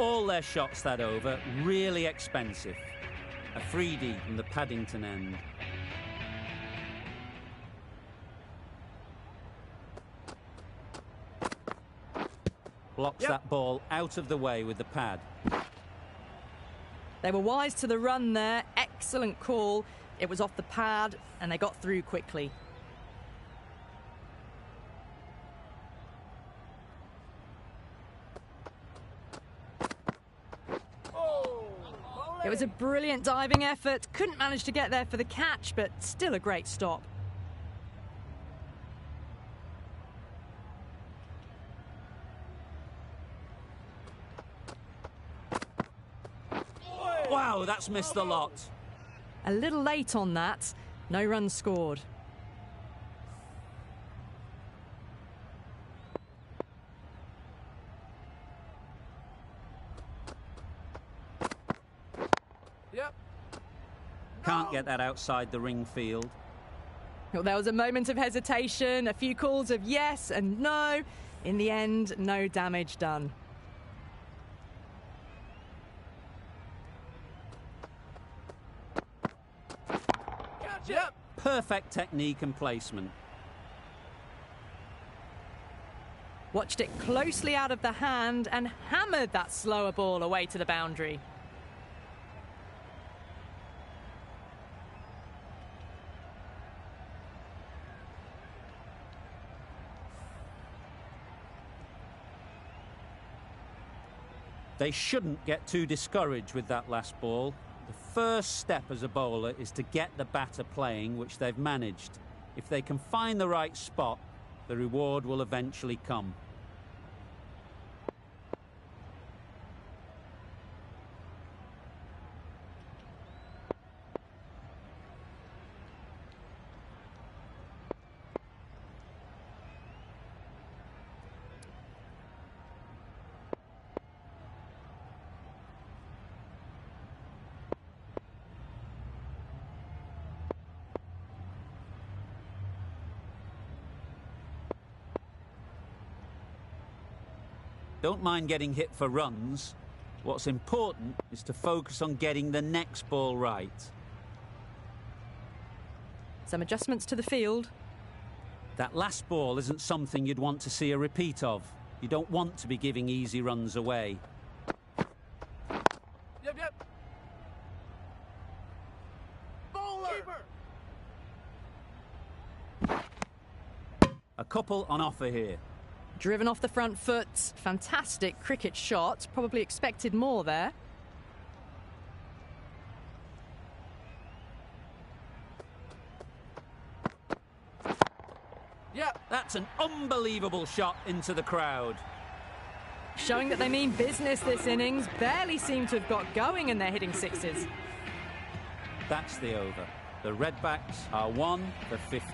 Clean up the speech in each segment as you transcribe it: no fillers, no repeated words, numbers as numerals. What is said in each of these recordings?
all their shots that over, really expensive. A freebie from the Paddington end. Blocks that ball out of the way with the pad. They were wise to the run there. Excellent call. It was off the pad and they got through quickly. It was a brilliant diving effort. Couldn't manage to get there for the catch, but still a great stop. Wow, that's missed a lot. A little late on that. No runs scored. Can't get that outside the ring field. Well, there was a moment of hesitation, a few calls of yes and no. In the end, no damage done. Yep. Perfect technique and placement. Watched it closely out of the hand and hammered that slower ball away to the boundary. They shouldn't get too discouraged with that last ball. The first step as a bowler is to get the batter playing, which they've managed. If they can find the right spot, the reward will eventually come. Don't mind getting hit for runs. What's important is to focus on getting the next ball right. Some adjustments to the field. That last ball isn't something you'd want to see a repeat of. You don't want to be giving easy runs away. Yep. Bowler! Keeper! A couple on offer here. Driven off the front foot. Fantastic cricket shot. Probably expected more there. Yeah, that's an unbelievable shot into the crowd. Showing that they mean business this innings. Barely seem to have got going and they're hitting sixes. That's the over. The Redbacks are 1 for 50.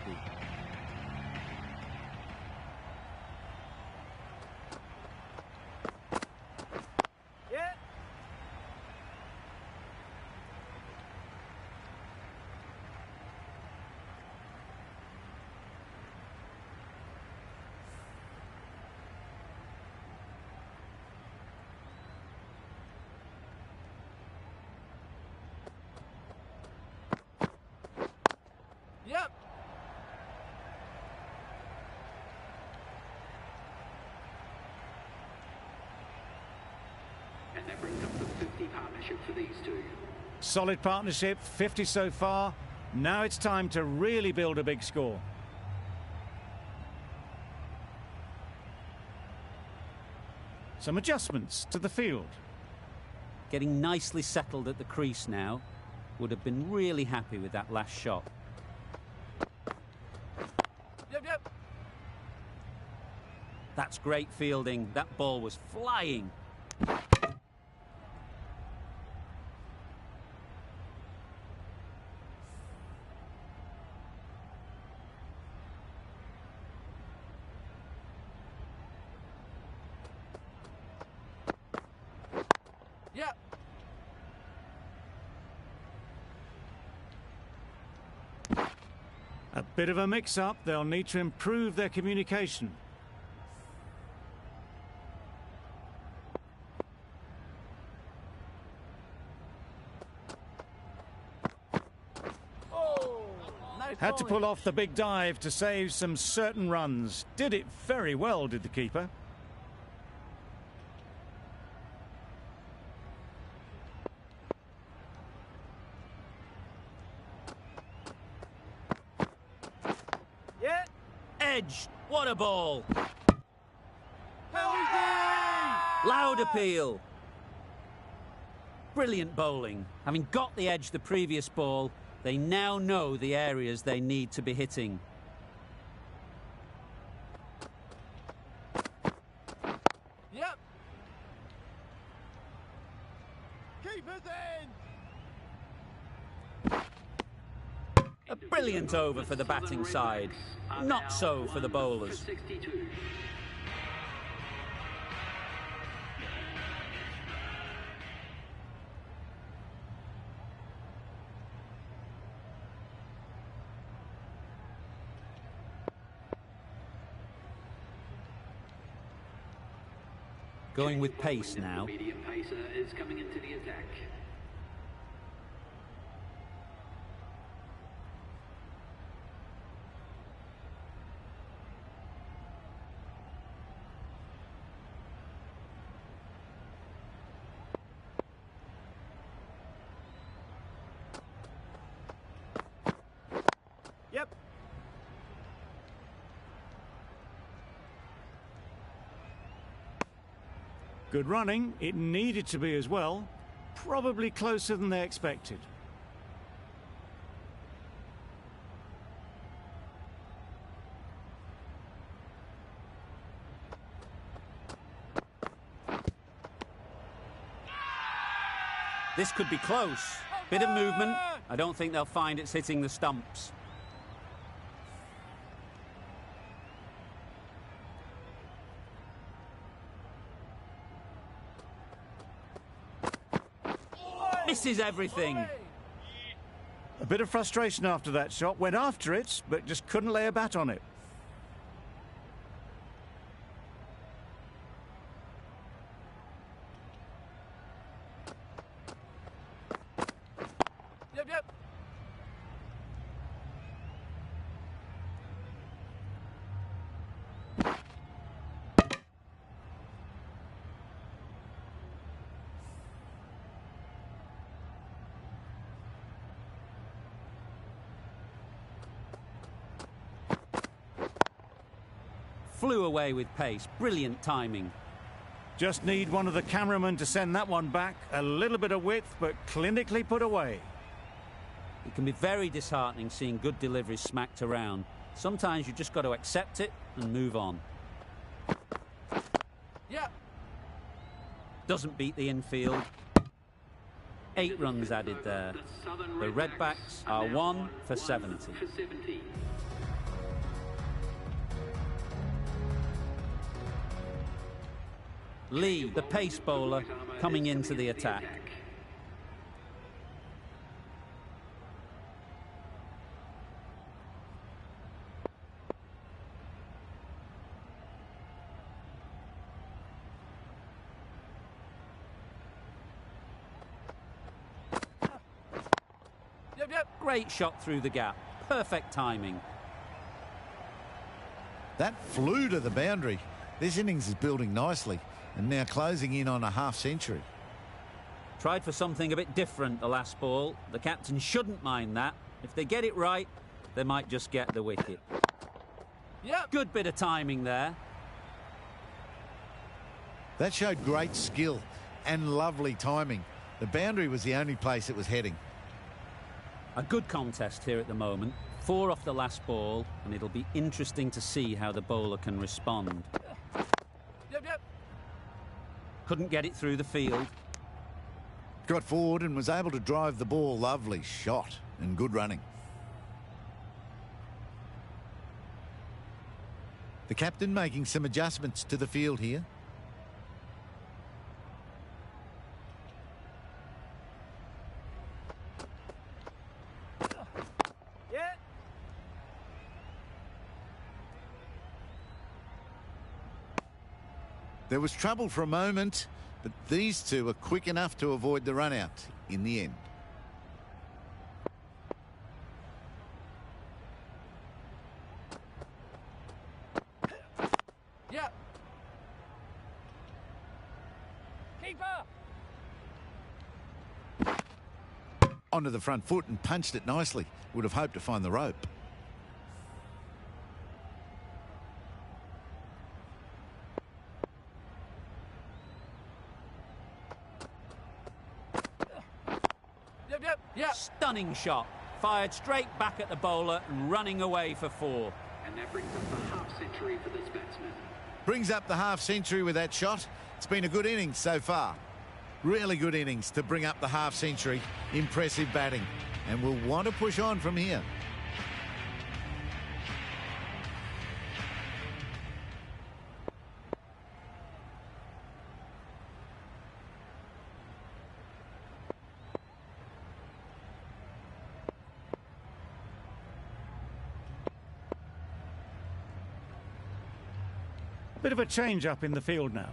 Yep. And that brings up the 50 partnership for these two. Solid partnership, 50 so far. Now it's time to really build a big score. Some adjustments to the field. Getting nicely settled at the crease now. Would have been really happy with that last shot. Yep. That's great fielding. That ball was flying. Yep. A bit of a mix-up. They'll need to improve their communication. Had to pull off the big dive to save some certain runs. Did it very well, did the keeper. Yeah. Edge. What a ball. Penalty! Loud appeal. Brilliant bowling. Having got the edge the previous ball, they now know the areas they need to be hitting. Yep. Keeper's in. A brilliant over for the batting side. Not so for the bowlers. 62. Going with pace now. Medium pacer is coming into the attack. Yep. Good running. It needed to be as well. Probably closer than they expected. This could be close. Bit of movement. I don't think they'll find it's hitting the stumps. Misses everything. A bit of frustration after that shot. Went after it, but just couldn't lay a bat on it. Yep, yep. Flew away with pace. Brilliant timing. Just need one of the cameramen to send that one back. A little bit of width, but clinically put away. It can be very disheartening seeing good deliveries smacked around. Sometimes you just got to accept it and move on. Yep. Doesn't beat the infield. 8 runs added there. The Redbacks are 1 for 70. Lee, the pace bowler, coming into the attack. Yep, yep. Great shot through the gap. Perfect timing. That flew to the boundary. This innings is building nicely and now closing in on a half-century. Tried for something a bit different the last ball. The captain shouldn't mind that. If they get it right, they might just get the wicket. Yep. Good bit of timing there. That showed great skill and lovely timing. The boundary was the only place it was heading. A good contest here at the moment. 4 off the last ball, and it'll be interesting to see how the bowler can respond. Yep, yep. Couldn't get it through the field. Got forward and was able to drive the ball. Lovely shot and good running. The captain making some adjustments to the field here. Yeah. There was trouble for a moment, but these two are quick enough to avoid the run out in the end. keeper! Onto the front foot and punched it nicely. Would have hoped to find the rope. Yep. Stunning shot. Fired straight back at the bowler and running away for 4. And that brings up the half century for this batsman. Brings up the half century with that shot. It's been a good innings so far. Really good innings to bring up the half century. Impressive batting. And we'll want to push on from here. Bit of a change up in the field now.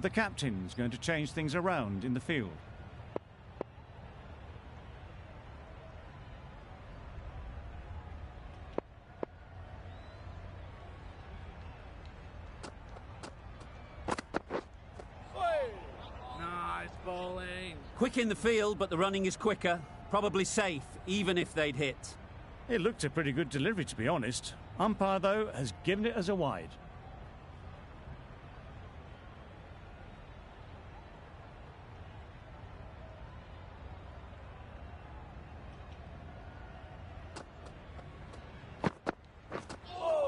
The captain's going to change things around in the field. Nice bowling. Quick in the field, but the running is quicker. Probably safe, even if they'd hit. It looked a pretty good delivery, to be honest. Umpire, though, has given it as a wide.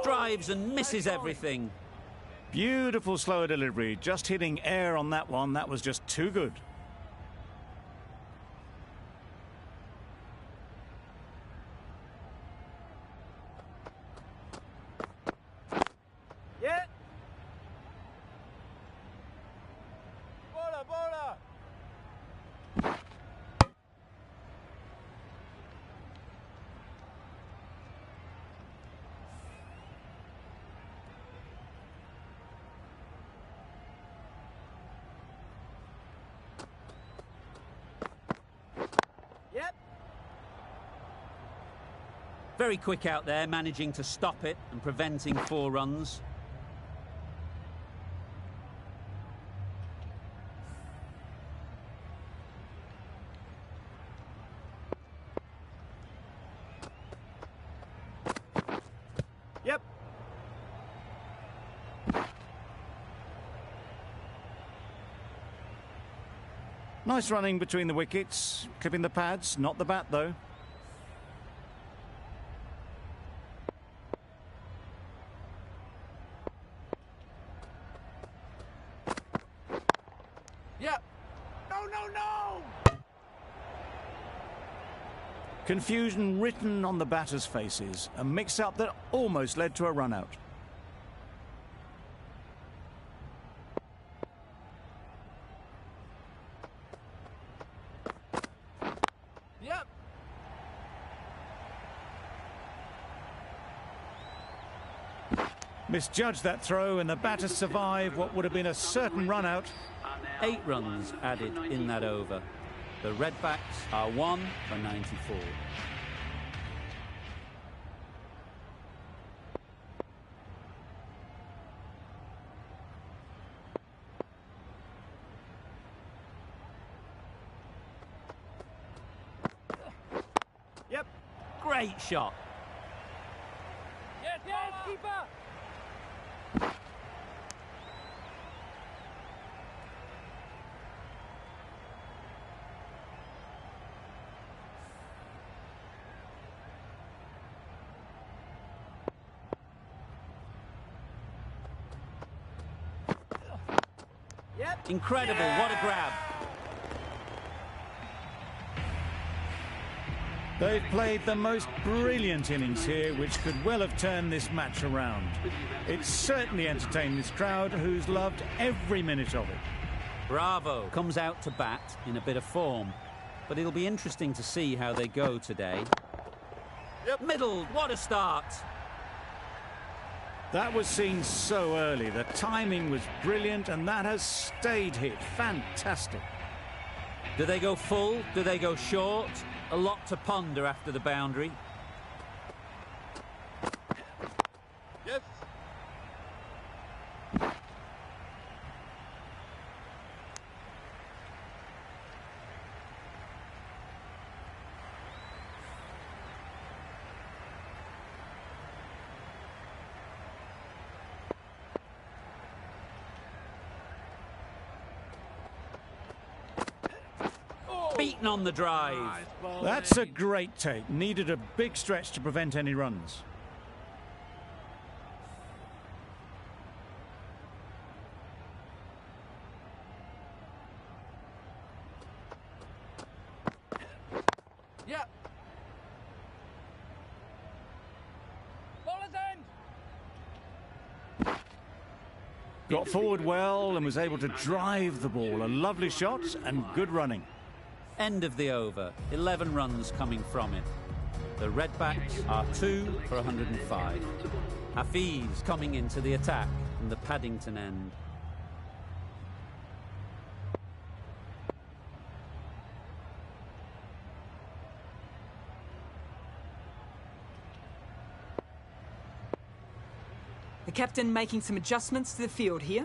Drives and misses everything. Beautiful slower delivery. Just hitting air on that one. That was just too good. Yeah. Bowler. Yep. Very quick out there, managing to stop it and preventing 4 runs. Yep. Nice running between the wickets. Clipping the pads, not the bat, though. Yep. No. Confusion written on the batters' faces. A mix-up that almost led to a run-out. Yep. Misjudged that throw, and the batters survive what would have been a certain run-out. 8 runs added in that over. The Redbacks are 1 for 94. Yep. Great shot. Yes, keeper. Yep. Incredible, what a grab. They've played the most brilliant innings here, which could well have turned this match around. It's certainly entertained this crowd, who's loved every minute of it. Bravo comes out to bat in a bit of form, but it'll be interesting to see how they go today. Yep. Middle, what a start. That was seen so early. The timing was brilliant, and that has stayed hit. Fantastic. Do they go full? Do they go short? A lot to ponder after the boundary. Yes. Beaten on the drive. That's a great take. Needed a big stretch to prevent any runs. Yeah. Bowler's end. Got forward well and was able to drive the ball. A lovely shot and good running. End of the over. 11 runs coming from it. The Redbacks are 2 for 105. Hafiz coming into the attack from the Paddington end. The captain making some adjustments to the field here.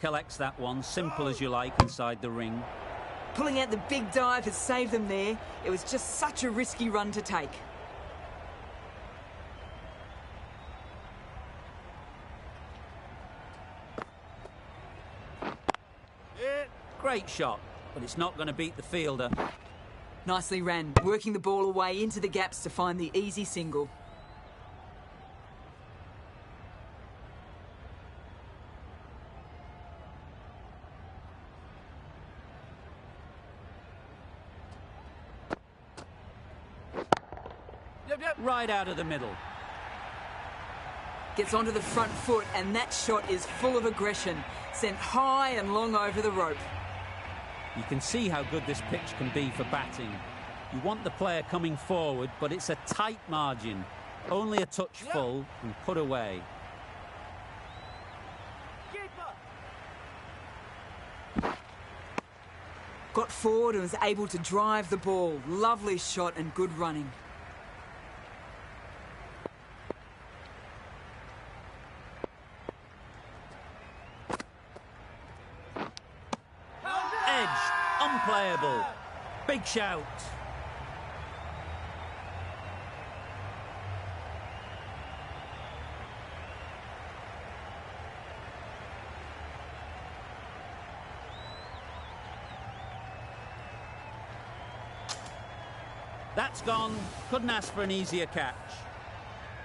Collects that one, simple as you like, inside the ring. Pulling out the big dive has saved them there. It was just such a risky run to take. Great shot, but it's not going to beat the fielder. Nicely ran, working the ball away into the gaps to find the easy single. Right out of the middle. Gets onto the front foot, and that shot is full of aggression. Sent high and long over the rope. You can see how good this pitch can be for batting. You want the player coming forward, but it's a tight margin. Only a touch full and put away. Got forward and was able to drive the ball. Lovely shot and good running. Unplayable. Big shout. That's gone. Couldn't ask for an easier catch.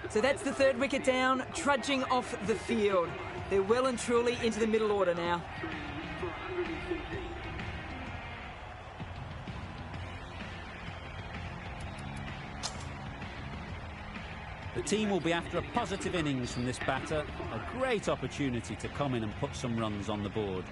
So that's the third wicket down, trudging off the field. They're well and truly into the middle order now. The team will be after a positive innings from this batter. A great opportunity to come in and put some runs on the board.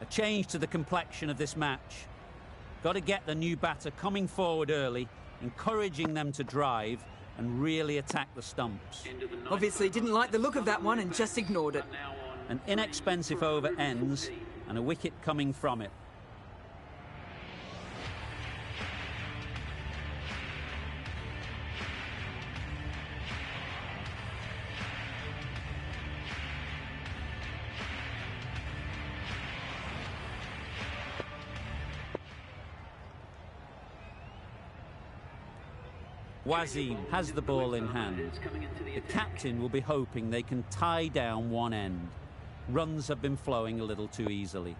A change to the complexion of this match. Got to get the new batter coming forward early, encouraging them to drive and really attack the stumps. Obviously didn't like the look of that one and just ignored it. An inexpensive over ends and a wicket coming from it. Wasim has the ball in hand. The captain will be hoping they can tie down one end. Runs have been flowing a little too easily.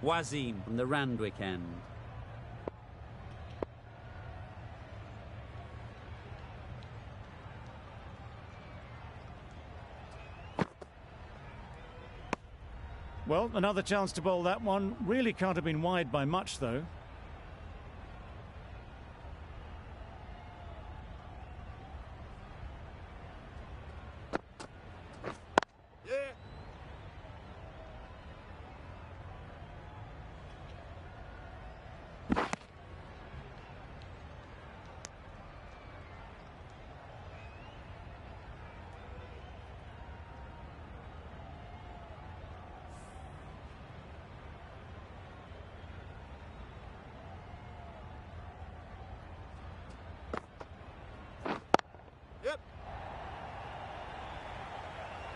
Wasim from the Randwick end. Well, another chance to bowl that one. Really can't have been wide by much, though. Yeah. Yep.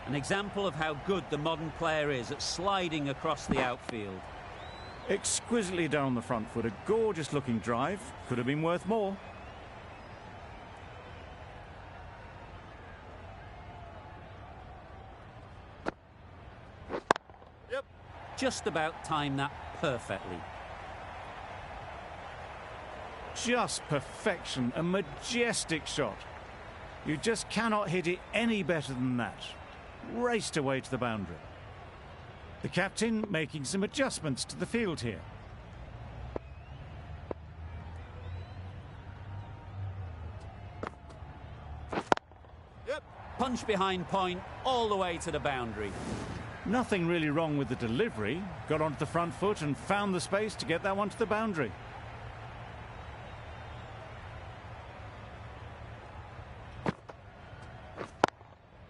An example of how good the modern player is at sliding across the outfield. Exquisitely down the front foot. A gorgeous looking drive. Could have been worth more. Yep. Just about timed that perfectly. Just perfection. A majestic shot. You just cannot hit it any better than that. Raced away to the boundary. The captain making some adjustments to the field here. Yep. Punch behind point all the way to the boundary. Nothing really wrong with the delivery. Got onto the front foot and found the space to get that one to the boundary.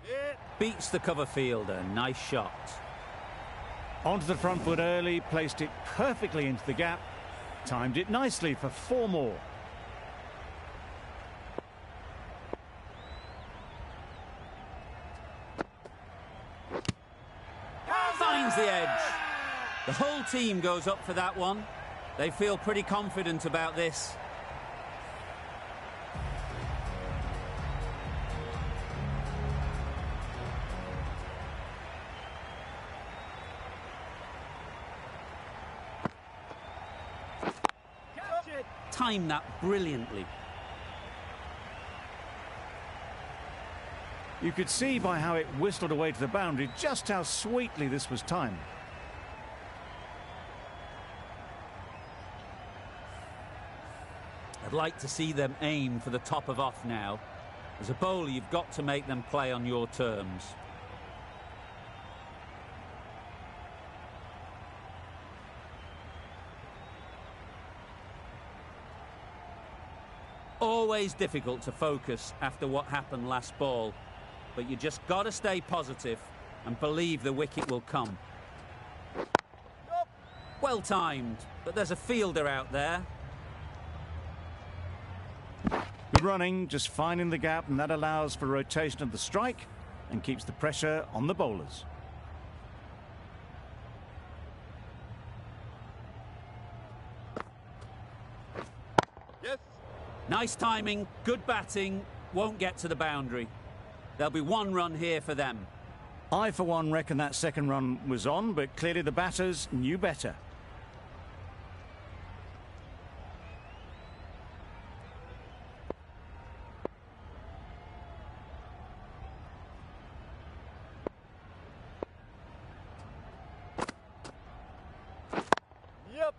Yeah. Beats the cover fielder. Nice shot. Onto the front foot early, placed it perfectly into the gap. Timed it nicely for 4 more. Finds the edge. The whole team goes up for that one. They feel pretty confident about this. Catch it. Timed that brilliantly. You could see by how it whistled away to the boundary just how sweetly this was timed. I'd like to see them aim for the top of off now. As a bowler, you've got to make them play on your terms. Always difficult to focus after what happened last ball, but you just got to stay positive and believe the wicket will come. Well timed, but there's a fielder out there. Good running, just finding the gap, and that allows for rotation of the strike and keeps the pressure on the bowlers. Yes. Nice timing, good batting, won't get to the boundary. There'll be 1 run here for them. I, for one, reckon that second run was on, but clearly the batters knew better. Yep.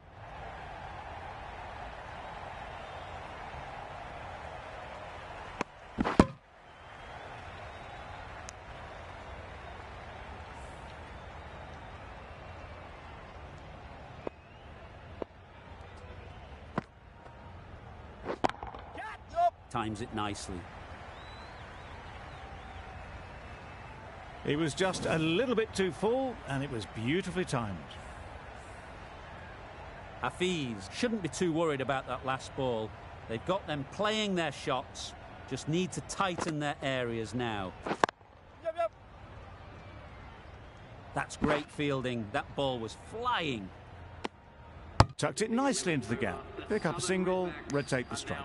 Times it nicely. It was just a little bit too full, and it was beautifully timed. Hafiz shouldn't be too worried about that last ball. They've got them playing their shots, just need to tighten their areas now. Yep. That's great fielding. That ball was flying. Tucked it nicely into the gap. Pick up a single, rotate the strike.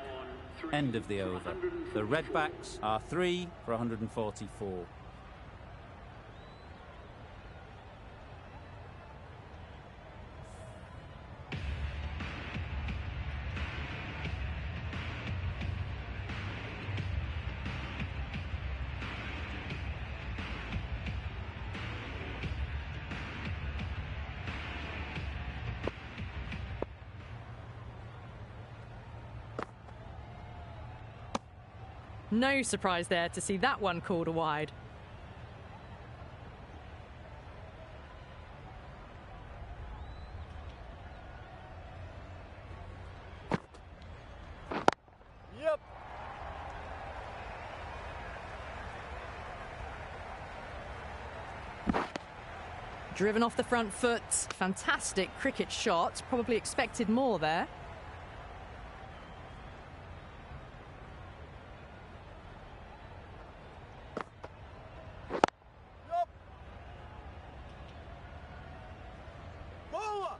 End of the over. The Redbacks are 3 for 144. No surprise there to see that one called a wide. Yep. Driven off the front foot. Fantastic cricket shot. Probably expected more there. Yep. Bowler.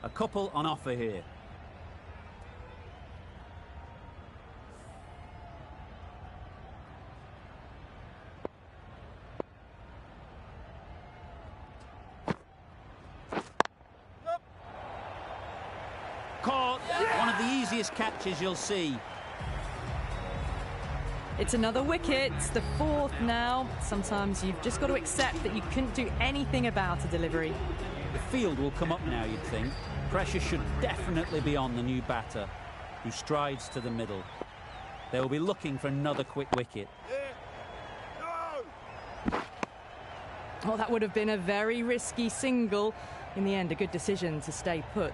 A couple on offer here. Yep. Caught. One of the easiest catches you'll see. It's another wicket, the fourth now. Sometimes you've just got to accept that you couldn't do anything about a delivery. The field will come up now, you'd think. Pressure should definitely be on the new batter, who strides to the middle. They will be looking for another quick wicket. No. Oh, that would have been a very risky single. In the end, a good decision to stay put.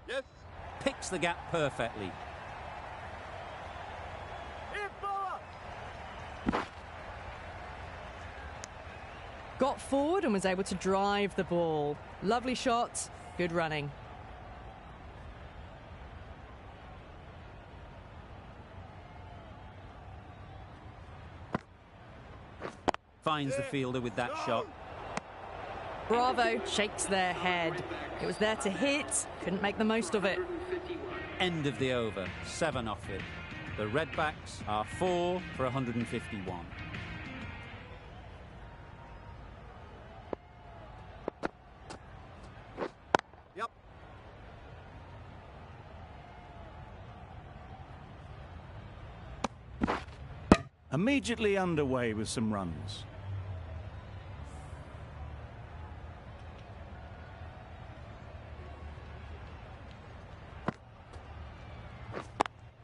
Yes. Picks the gap perfectly. Hit bowler. Got forward and was able to drive the ball. Lovely shot, good running. Finds the fielder with that shot. Bravo shakes their head. It was there to hit, couldn't make the most of it. End of the over, 7 off it. The Redbacks are 4 for 151. Yep. Immediately underway with some runs.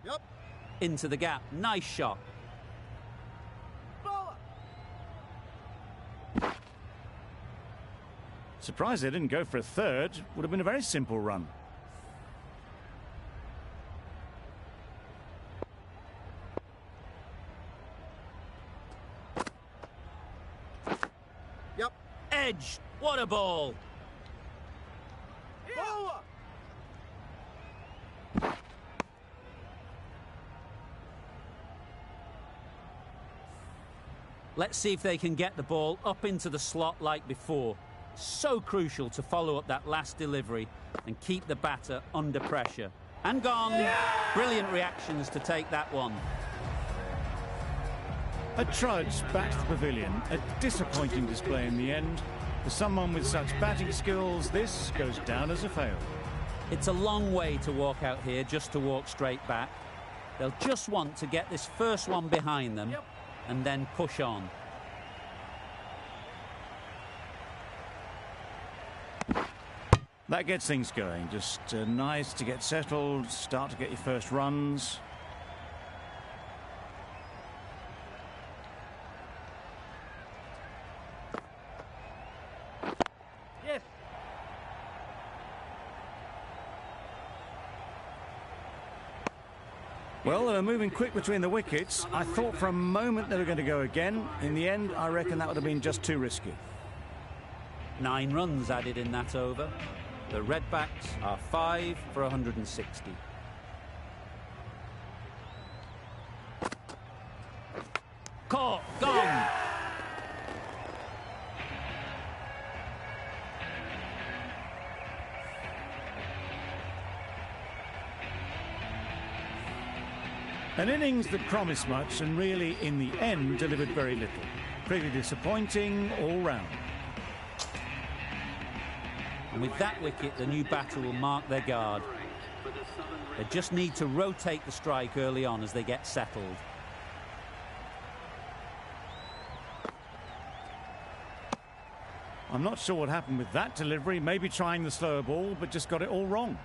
Yep. Into the gap, nice shot. Bowler. Surprised they didn't go for a third. Would have been a very simple run. Yep. Edge, what a ball. Bowler. Let's see if they can get the ball up into the slot like before. So crucial to follow up that last delivery and keep the batter under pressure. And gone. Brilliant reactions to take that one. A trudge back to the pavilion. A disappointing display in the end. For someone with such batting skills, this goes down as a fail. It's a long way to walk out here just to walk straight back. They'll just want to get this first one behind them and then push on. That gets things going. Just nice to get settled, start to get your first runs. Yes. Well, they were moving quick between the wickets. I thought for a moment they were going to go again. In the end, I reckon that would have been just too risky. 9 runs added in that over. The Redbacks are 5 for 160. Caught, gone. An innings that promised much and really, in the end, delivered very little. Pretty disappointing all round. And with that wicket, the new batter will mark their guard. They just need to rotate the strike early on as they get settled. I'm not sure what happened with that delivery. Maybe trying the slower ball, but just got it all wrong.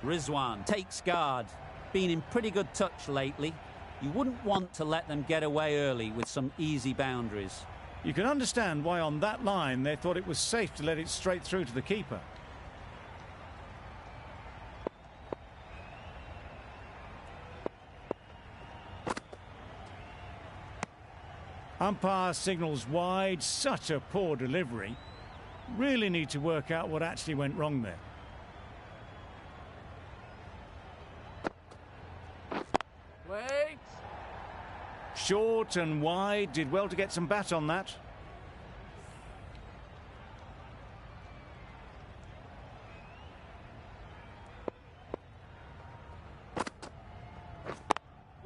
Rizwan takes guard. Been in pretty good touch lately. You wouldn't want to let them get away early with some easy boundaries. You can understand why on that line they thought it was safe to let it straight through to the keeper. Umpire signals wide. Such a poor delivery. Really need to work out what actually went wrong there. Wait. Short and wide. Did well to get some bat on that.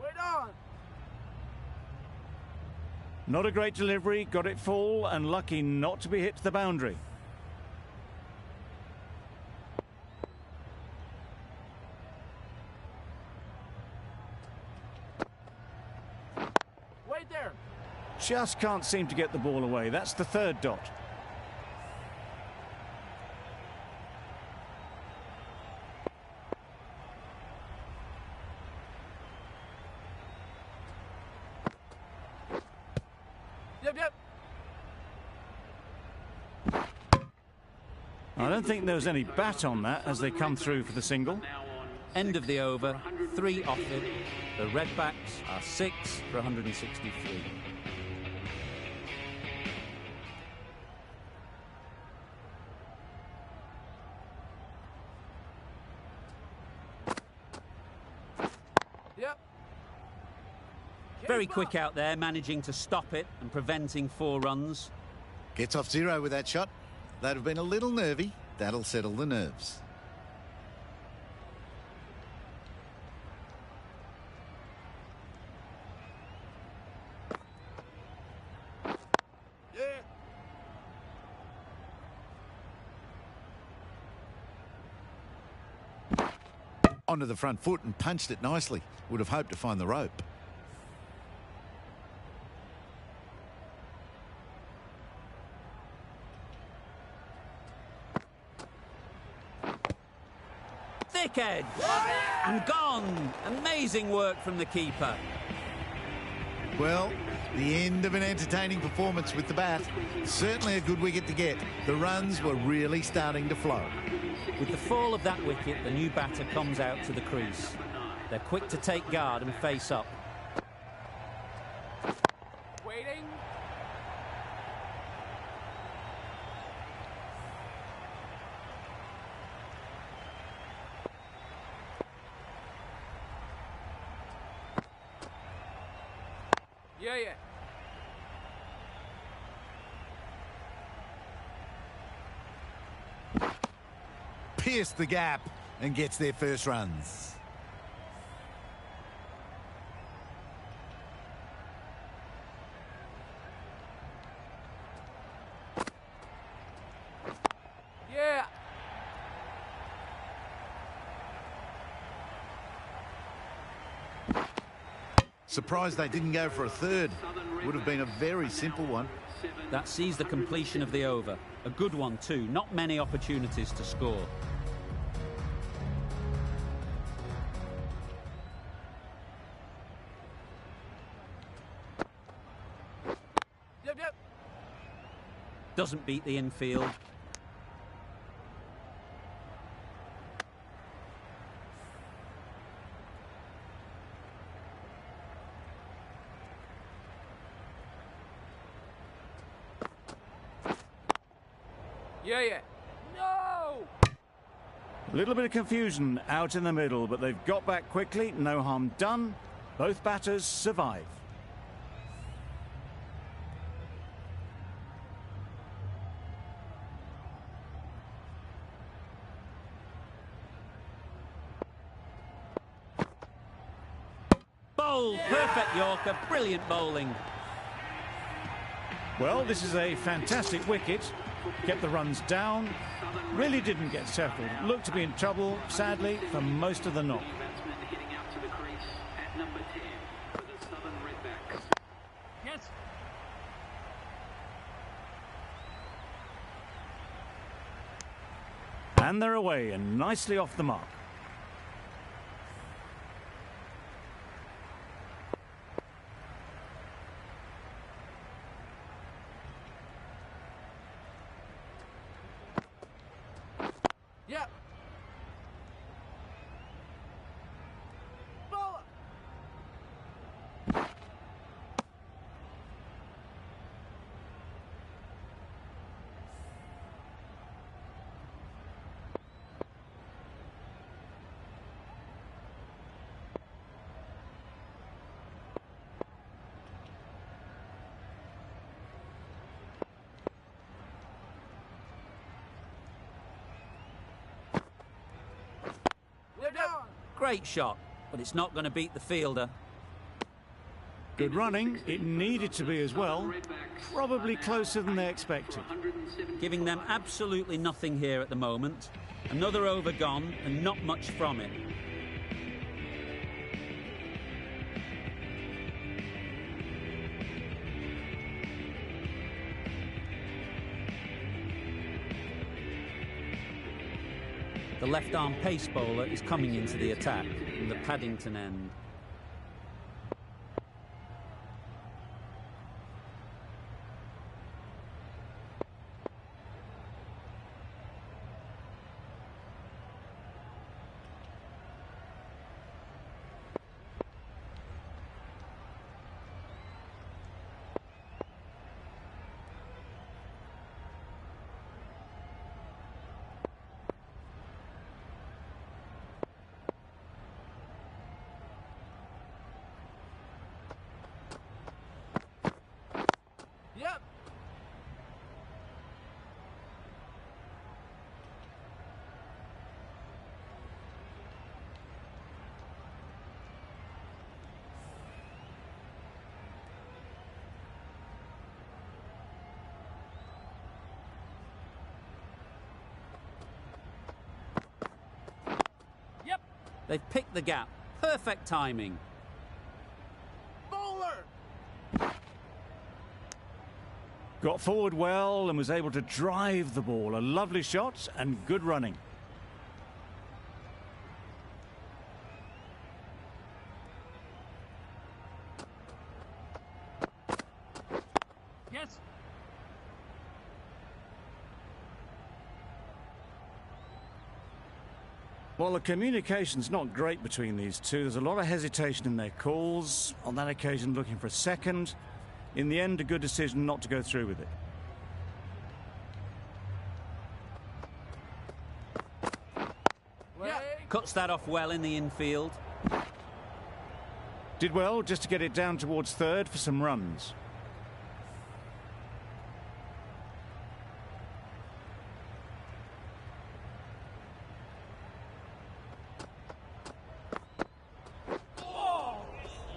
Wait on. Not a great delivery. Got it full and lucky not to be hit to the boundary. Wait there. Just can't seem to get the ball away. That's the third dot. Yep. I don't think there was any bat on that as they come through for the single. End of the over, 3 off it. The Redbacks are 6 for 163. Yep. Very quick out there, managing to stop it and preventing 4 runs. Gets off 0 with that shot. That'd have been a little nervy. That'll settle the nerves. Yeah. Onto the front foot and punched it nicely. Would have hoped to find the rope. Thick edge and gone. Amazing work from the keeper. Well, the end of an entertaining performance with the bat. Certainly a good wicket to get. The runs were really starting to flow. With the fall of that wicket, the new batter comes out to the crease. They're quick to take guard and face up. Waiting. Yeah. Pierced the gap and gets their first runs. Yeah. Surprised they didn't go for a third. Would have been a very simple one. That sees the completion of the over. A good one too. Not many opportunities to score. Yep. Doesn't beat the infield. Yeah. No! A little bit of confusion out in the middle, but they've got back quickly. No harm done. Both batters survive. Bowl, perfect Yorker, brilliant bowling. Well, this is a fantastic wicket. Kept the runs down. Really didn't get settled. Looked to be in trouble, sadly, for most of the knock. Batsman heading out to the crease at number 10 for the Southern Redbacks. Yes. And they're away and nicely off the mark. Yep. Bowler. Yep. Great shot, but it's not going to beat the fielder. Good running. It needed to be as well. Probably closer than they expected. Giving them absolutely nothing here at the moment. Another over gone and not much from it. The left-arm pace bowler is coming into the attack from the Paddington end. Yep. Yep. They've picked the gap. Perfect timing. Bowler. Got forward well and was able to drive the ball. A lovely shot and good running. Yes. Well, the communication's not great between these two. There's a lot of hesitation in their calls. On that occasion, looking for a second. In the end, a good decision not to go through with it. Cuts that off well in the infield. Did well just to get it down towards third for some runs.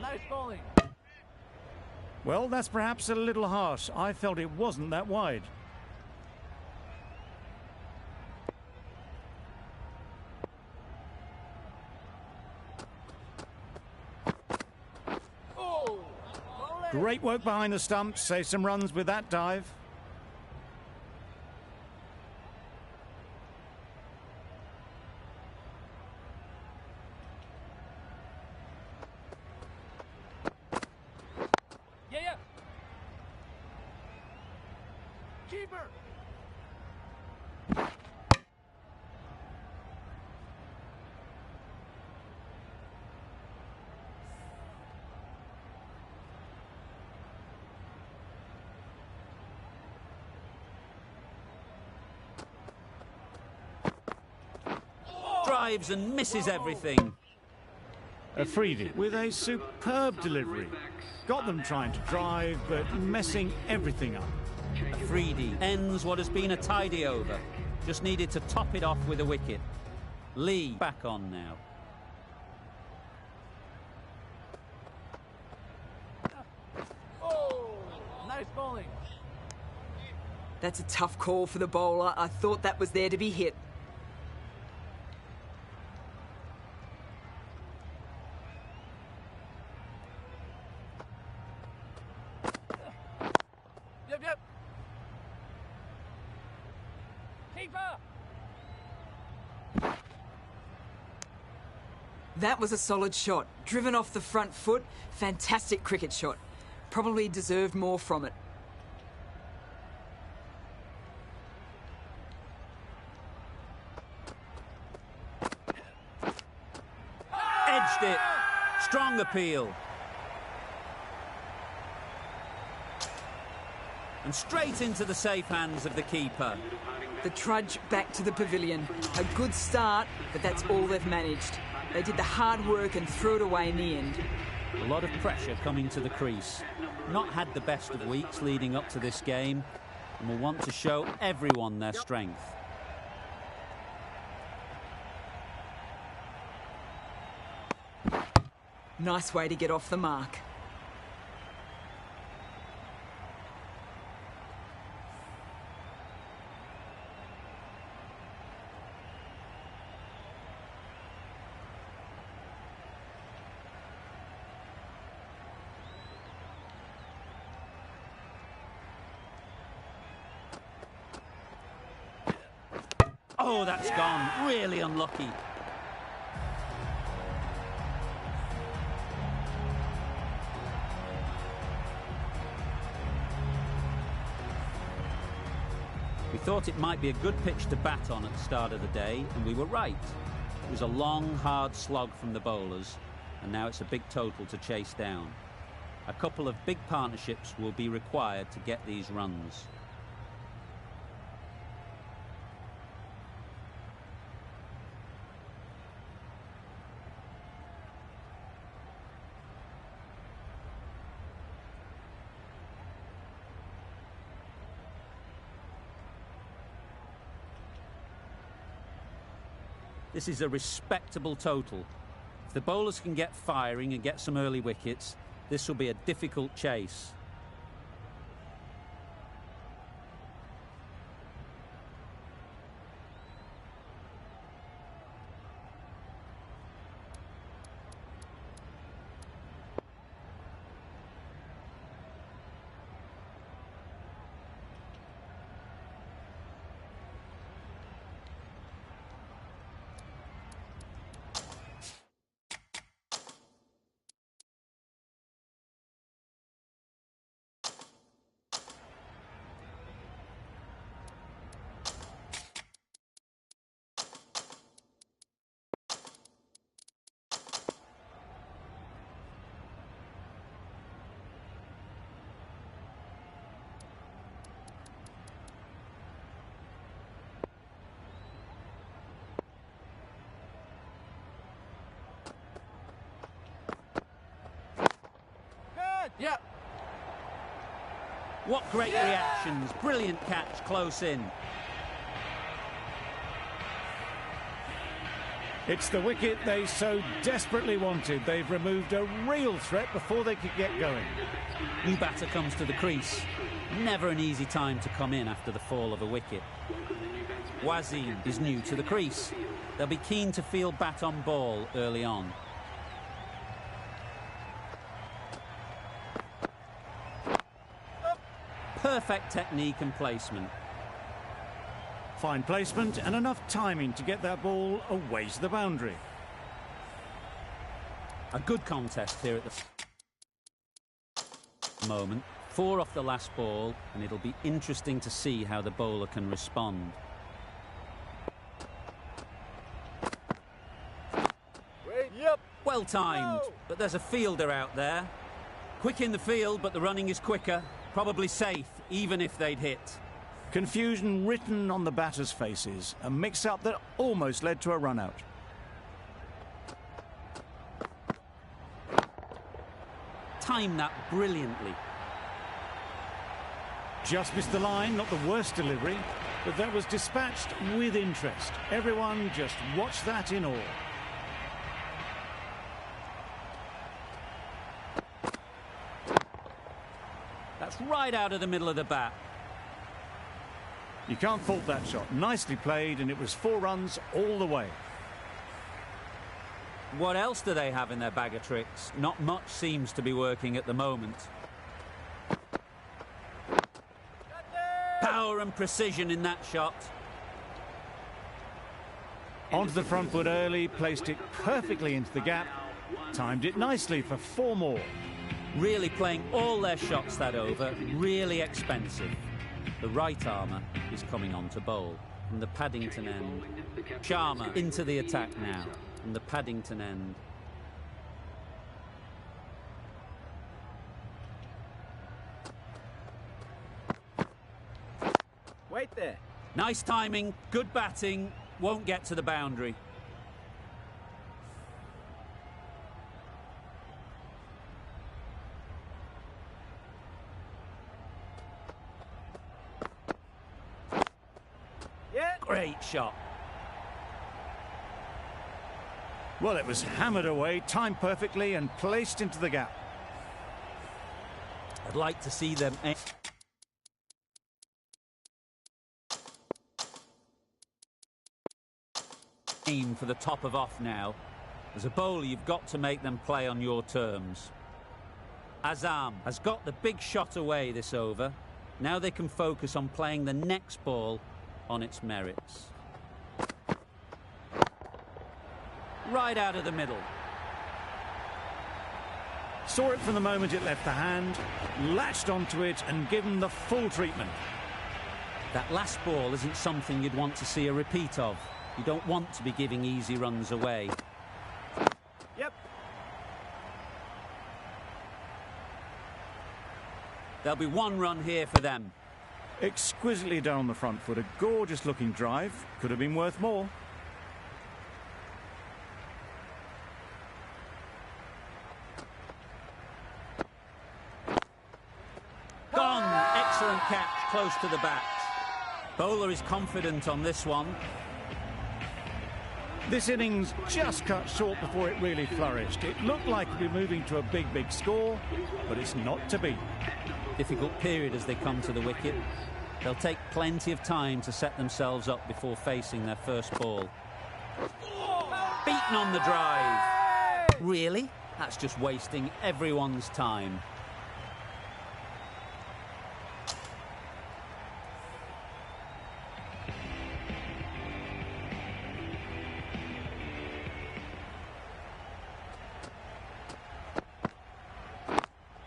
Nice bowling. Well, that's perhaps a little harsh. I felt it wasn't that wide. Oh. Great work behind the stumps. Save some runs with that dive. Yeah. Keeper. drives and misses everything. Afridi with a superb delivery. Got them trying to drive, but messing everything up. Afridi ends what has been a tidy over. Just needed to top it off with a wicket. Lee back on now. Oh, nice bowling. That's a tough call for the bowler. I thought that was there to be hit. Yep. Keeper. That was a solid shot. Driven off the front foot. Fantastic cricket shot. Probably deserved more from it. Edged it. Strong appeal. And straight into the safe hands of the keeper. The trudge back to the pavilion. A good start, but that's all they've managed. They did the hard work and threw it away in the end. A lot of pressure coming to the crease. Not had the best of weeks leading up to this game, and will want to show everyone their strength. Nice way to get off the mark. Oh, that's gone. Really unlucky. We thought it might be a good pitch to bat on at the start of the day, and we were right. It was a long, hard slog from the bowlers, and now it's a big total to chase down. A couple of big partnerships will be required to get these runs. This is a respectable total. If the bowlers can get firing and get some early wickets, this will be a difficult chase. Yep. What great reactions. Brilliant catch close in. It's the wicket they so desperately wanted. They've removed a real threat before they could get going. New batter comes to the crease. Never an easy time to come in after the fall of a wicket. Wasim is new to the crease. They'll be keen to field bat on ball early on. Perfect technique and placement. Fine placement and enough timing to get that ball away to the boundary. A good contest here at the moment. 4 off the last ball, and it'll be interesting to see how the bowler can respond. Yep. Well timed, but there's a fielder out there. Quick in the field, but the running is quicker. Probably safe, even if they'd hit. Confusion written on the batters' faces. A mix-up that almost led to a run-out. timed that brilliantly. Just missed the line, not the worst delivery, but that was dispatched with interest. Everyone just watched that in awe. That's right out of the middle of the bat. You can't fault that shot. Nicely played, and it was 4 runs all the way. What else do they have in their bag of tricks? Not much seems to be working at the moment. Power and precision in that shot. Onto the front foot early, placed it perfectly into the gap, timed it nicely for 4 more. Really playing all their shots that over, really expensive. The right armour is coming on to bowl. From the Paddington end, Sharma into the attack now. From the Paddington end. Wait there. Nice timing, good batting, won't get to the boundary. Yeah. Great shot. Well, it was hammered away, timed perfectly and placed into the gap. I'd like to see them aim for the top of off now. As a bowler, you've got to make them play on your terms. Azam has got the big shot away this over. Now they can focus on playing the next ball on its merits. Right out of the middle. Saw it from the moment it left the hand, latched onto it and given the full treatment. That last ball isn't something you'd want to see a repeat of. You don't want to be giving easy runs away. Yep. There'll be 1 run here for them. Exquisitely done on the front foot, a gorgeous looking drive. Could have been worth more. Gone! Excellent catch, close to the bat. Bowler is confident on this one. This innings just cut short before it really flourished. It looked like it'd be moving to a big score, but it's not to be. Difficult period as they come to the wicket. They'll take plenty of time to set themselves up before facing their first ball. Beaten on the drive. Really? That's just wasting everyone's time.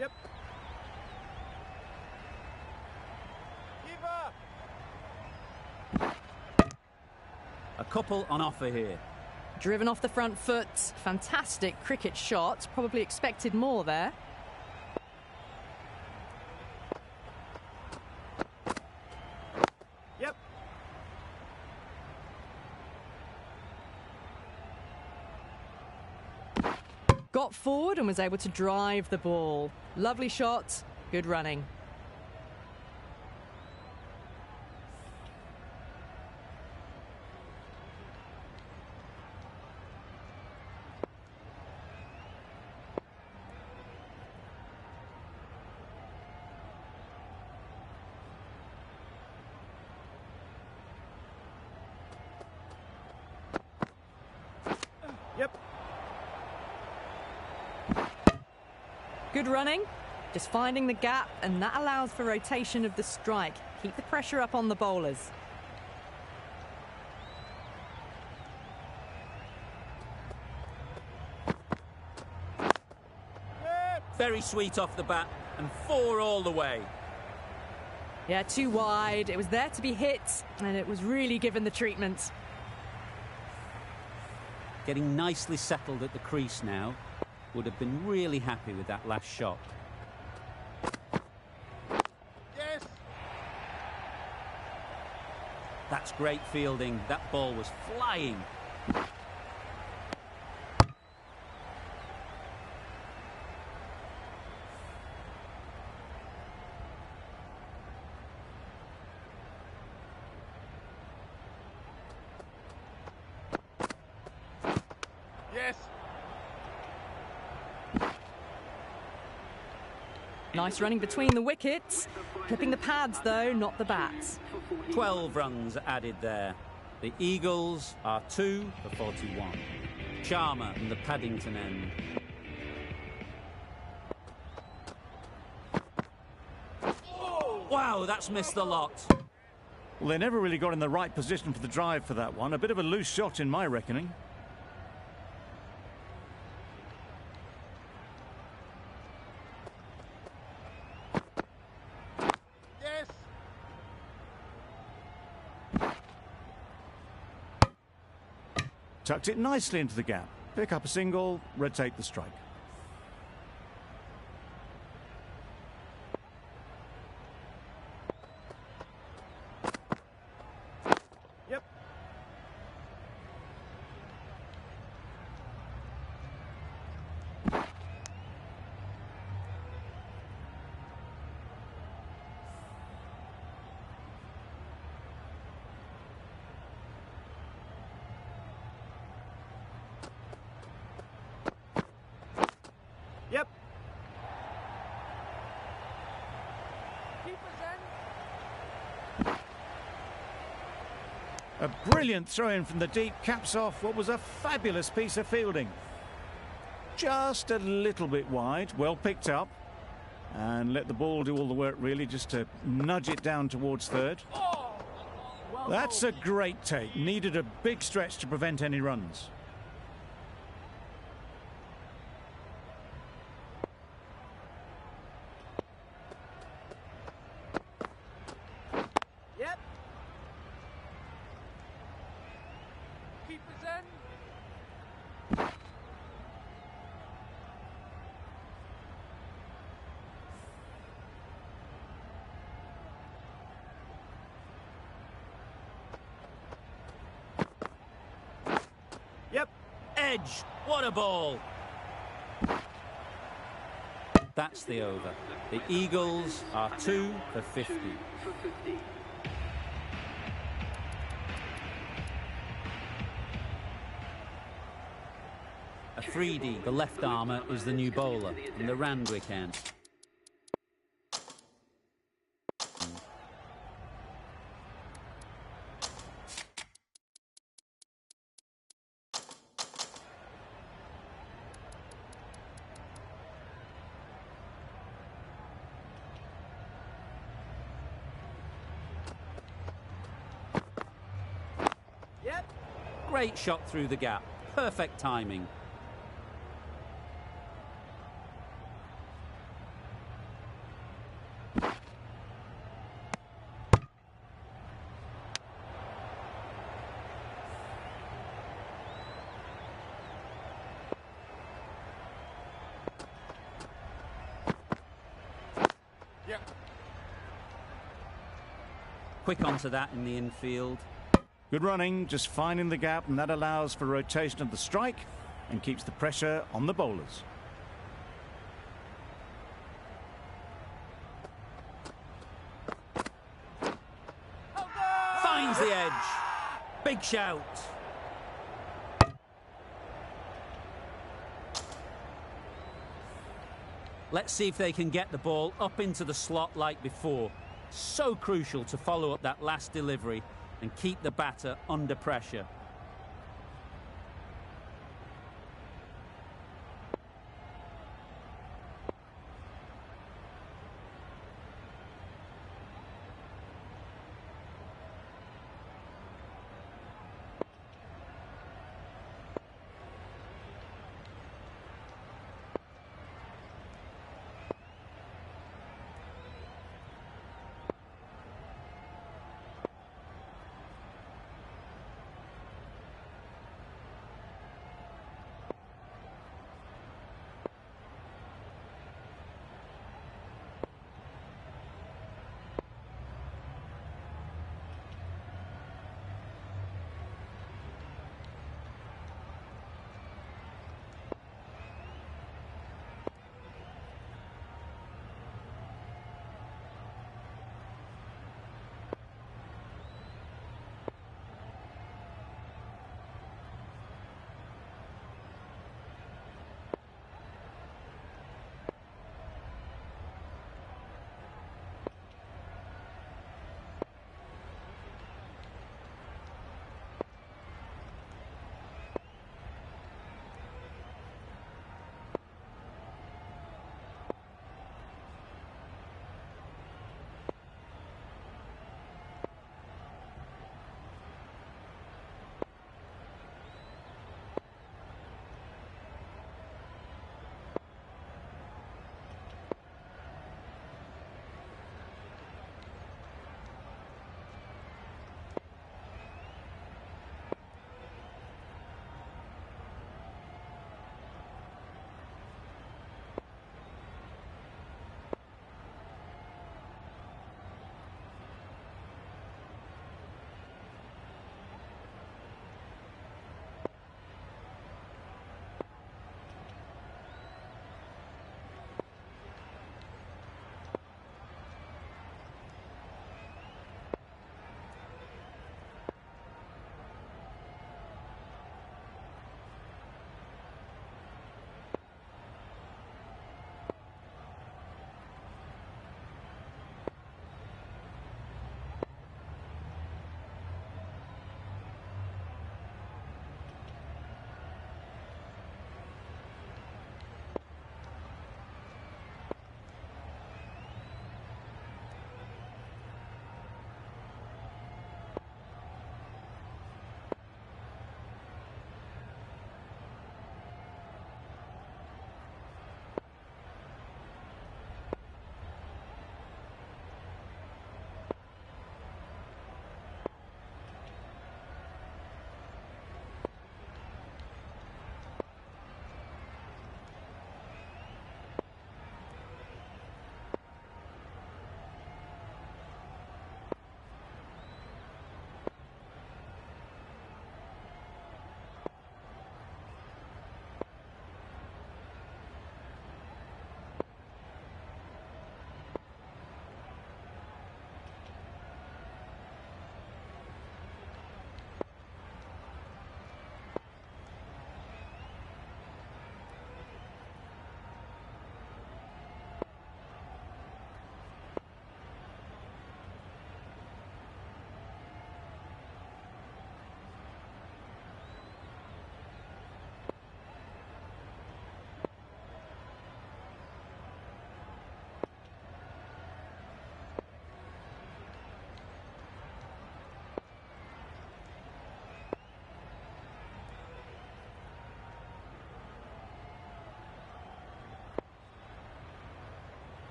Yep. Keeper. A couple on offer here. Driven off the front foot. Fantastic cricket shot. Probably expected more there. Yep. Got forward and was able to drive the ball. Lovely shot. Good running. Yep. Good running. Just finding the gap, and that allows for rotation of the strike. Keep the pressure up on the bowlers. Very sweet off the bat, and 4 all the way. Yeah, too wide. It was there to be hit, and it was really given the treatment. Getting nicely settled at the crease now. Would have been really happy with that last shot. Yes. That's great fielding. That ball was flying. Yes. Nice running between the wickets. Clipping the pads, though, not the bats. 12 runs added there. The Eagles are 2 for 41. Sharma from the Paddington end. Wow, that's missed the lot. Well, they never really got in the right position for the drive for that one. A bit of a loose shot in my reckoning. Yes. Tucked it nicely into the gap. Pick up a single, rotate the strike. Yep. Yep. A brilliant throw-in from the deep caps off what was a fabulous piece of fielding. Just a little bit wide, well picked up. And let the ball do all the work, really, just to nudge it down towards third. That's a great take. Needed a big stretch to prevent any runs. Yep. Keepers in. Yep. Edge, what a ball. That's the over. The Eagles are 2 for 50. For 50. Afridi, the left armour, is the new bowler in the Randwick end. Yep. Great shot through the gap. Perfect timing. Yep. Quick onto that in the infield. Good running, just finding the gap, and that allows for rotation of the strike and keeps the pressure on the bowlers. Finds the edge. Big shout. Let's see if they can get the ball up into the slot like before. So crucial to follow up that last delivery and keep the batter under pressure.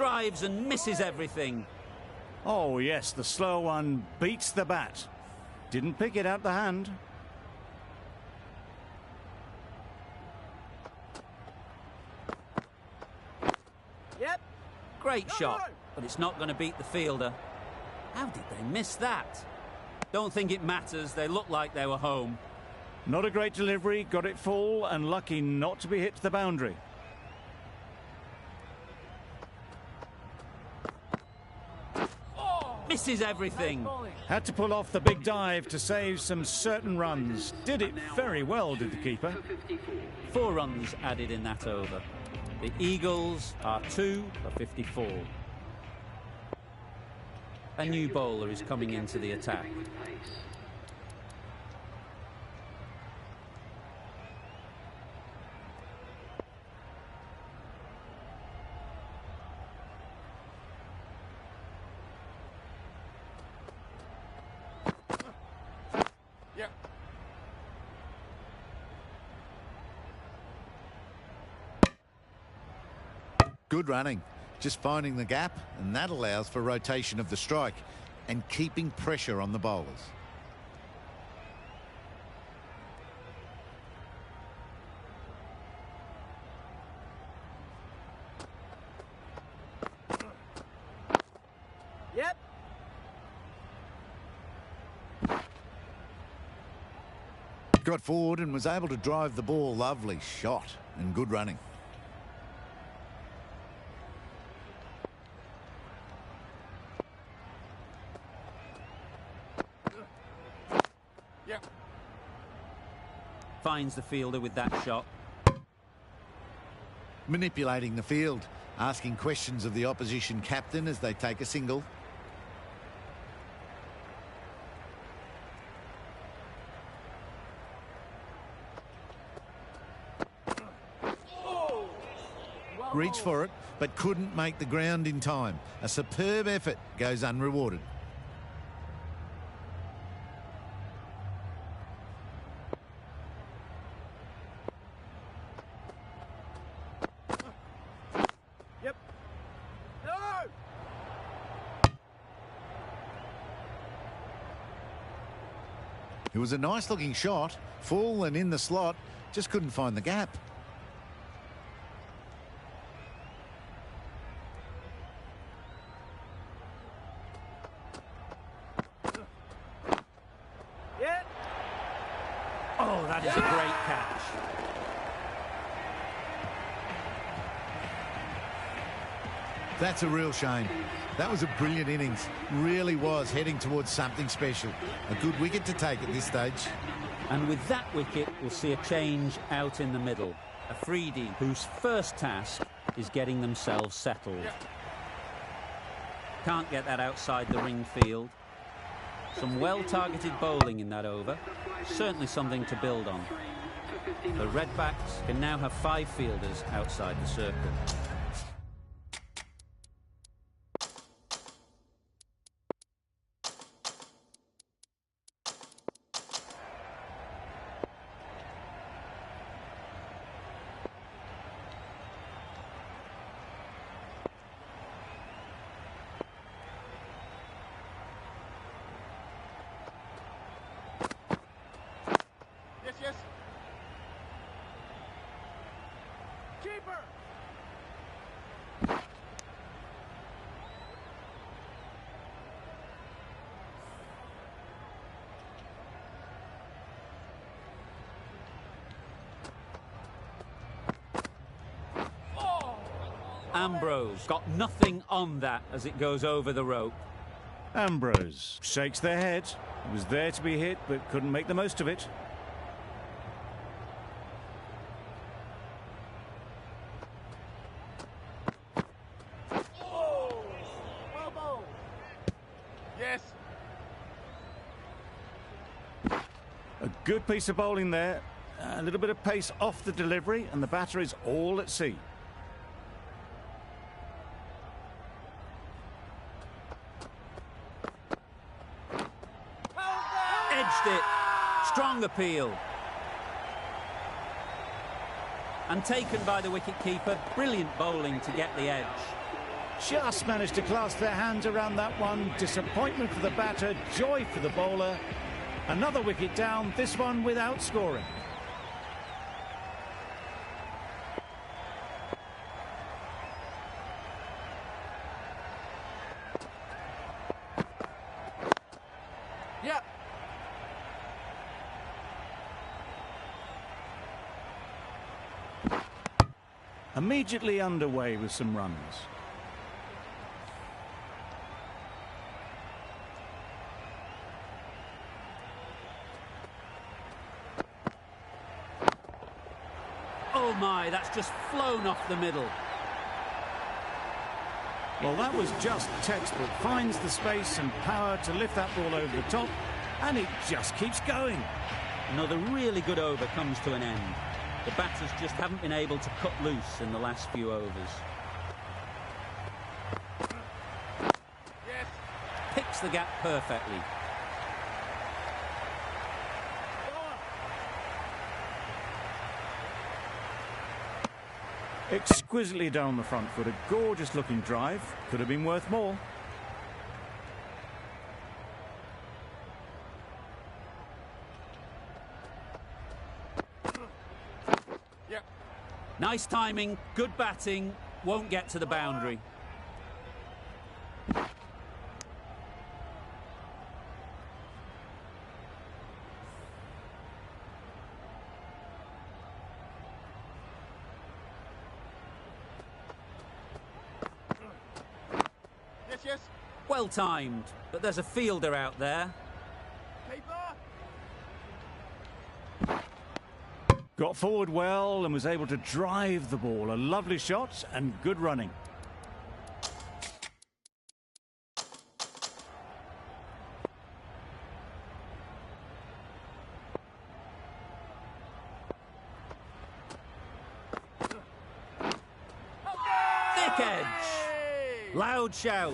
drives and misses everything. Oh, yes, the slow one beats the bat. Didn't pick it out the hand. Yep. Great shot, but it's not going to beat the fielder. How did they miss that? Don't think it matters. They look like they were home. Not a great delivery, got it full and lucky not to be hit to the boundary. Misses everything. Had to pull off the big dive to save some certain runs. Did it very well, did the keeper. 4 runs added in that over. The Eagles are 2 for 54. A new bowler is coming into the attack. Yep. Good running. Just finding the gap, and that allows for rotation of the strike and keeping pressure on the bowlers. Yep. Got forward and was able to drive the ball. Lovely shot and good running. Yep. Finds the fielder with that shot. Manipulating the field, asking questions of the opposition captain as they take a single. Reached for it, but couldn't make the ground in time. A superb effort goes unrewarded. Yep. No! It was a nice looking shot, full and in the slot, just couldn't find the gap. Yep. Oh, that is a great catch. That's a real shame. That was a brilliant innings. Really was heading towards something special. A good wicket to take at this stage. And with that wicket, we'll see a change out in the middle. Afridi, whose first task is getting themselves settled. Can't get that outside the ring field. Some well-targeted bowling in that over. Certainly something to build on. The Redbacks can now have 5 fielders outside the circle. Yes, yes. Keeper. Ambrose got nothing on that as it goes over the rope. Ambrose shakes their head. It was there to be hit, but couldn't make the most of it. Yes. A good piece of bowling there. A little bit of pace off the delivery, and the batter is all at sea. Edged it. Strong appeal. And taken by the wicket-keeper. Brilliant bowling to get the edge. just managed to clasp their hands around that one. Disappointment for the batter, joy for the bowler. Another wicket down, this one without scoring. Yeah. Immediately underway with some runs. Oh my, that's just flown off the middle. Well, that was just textbook. Finds the space and power to lift that ball over the top, and it just keeps going. Another really good over comes to an end. The batters just haven't been able to cut loose in the last few overs. Yes. Picks the gap perfectly. Exquisitely done on the front foot. A gorgeous looking drive. Could have been worth more. Yep. Nice timing, good batting, won't get to the boundary. Yes, yes. Well timed, but there's a fielder out there. Keeper. Got forward well and was able to drive the ball. A lovely shot and good running. Thick edge. Loud shout.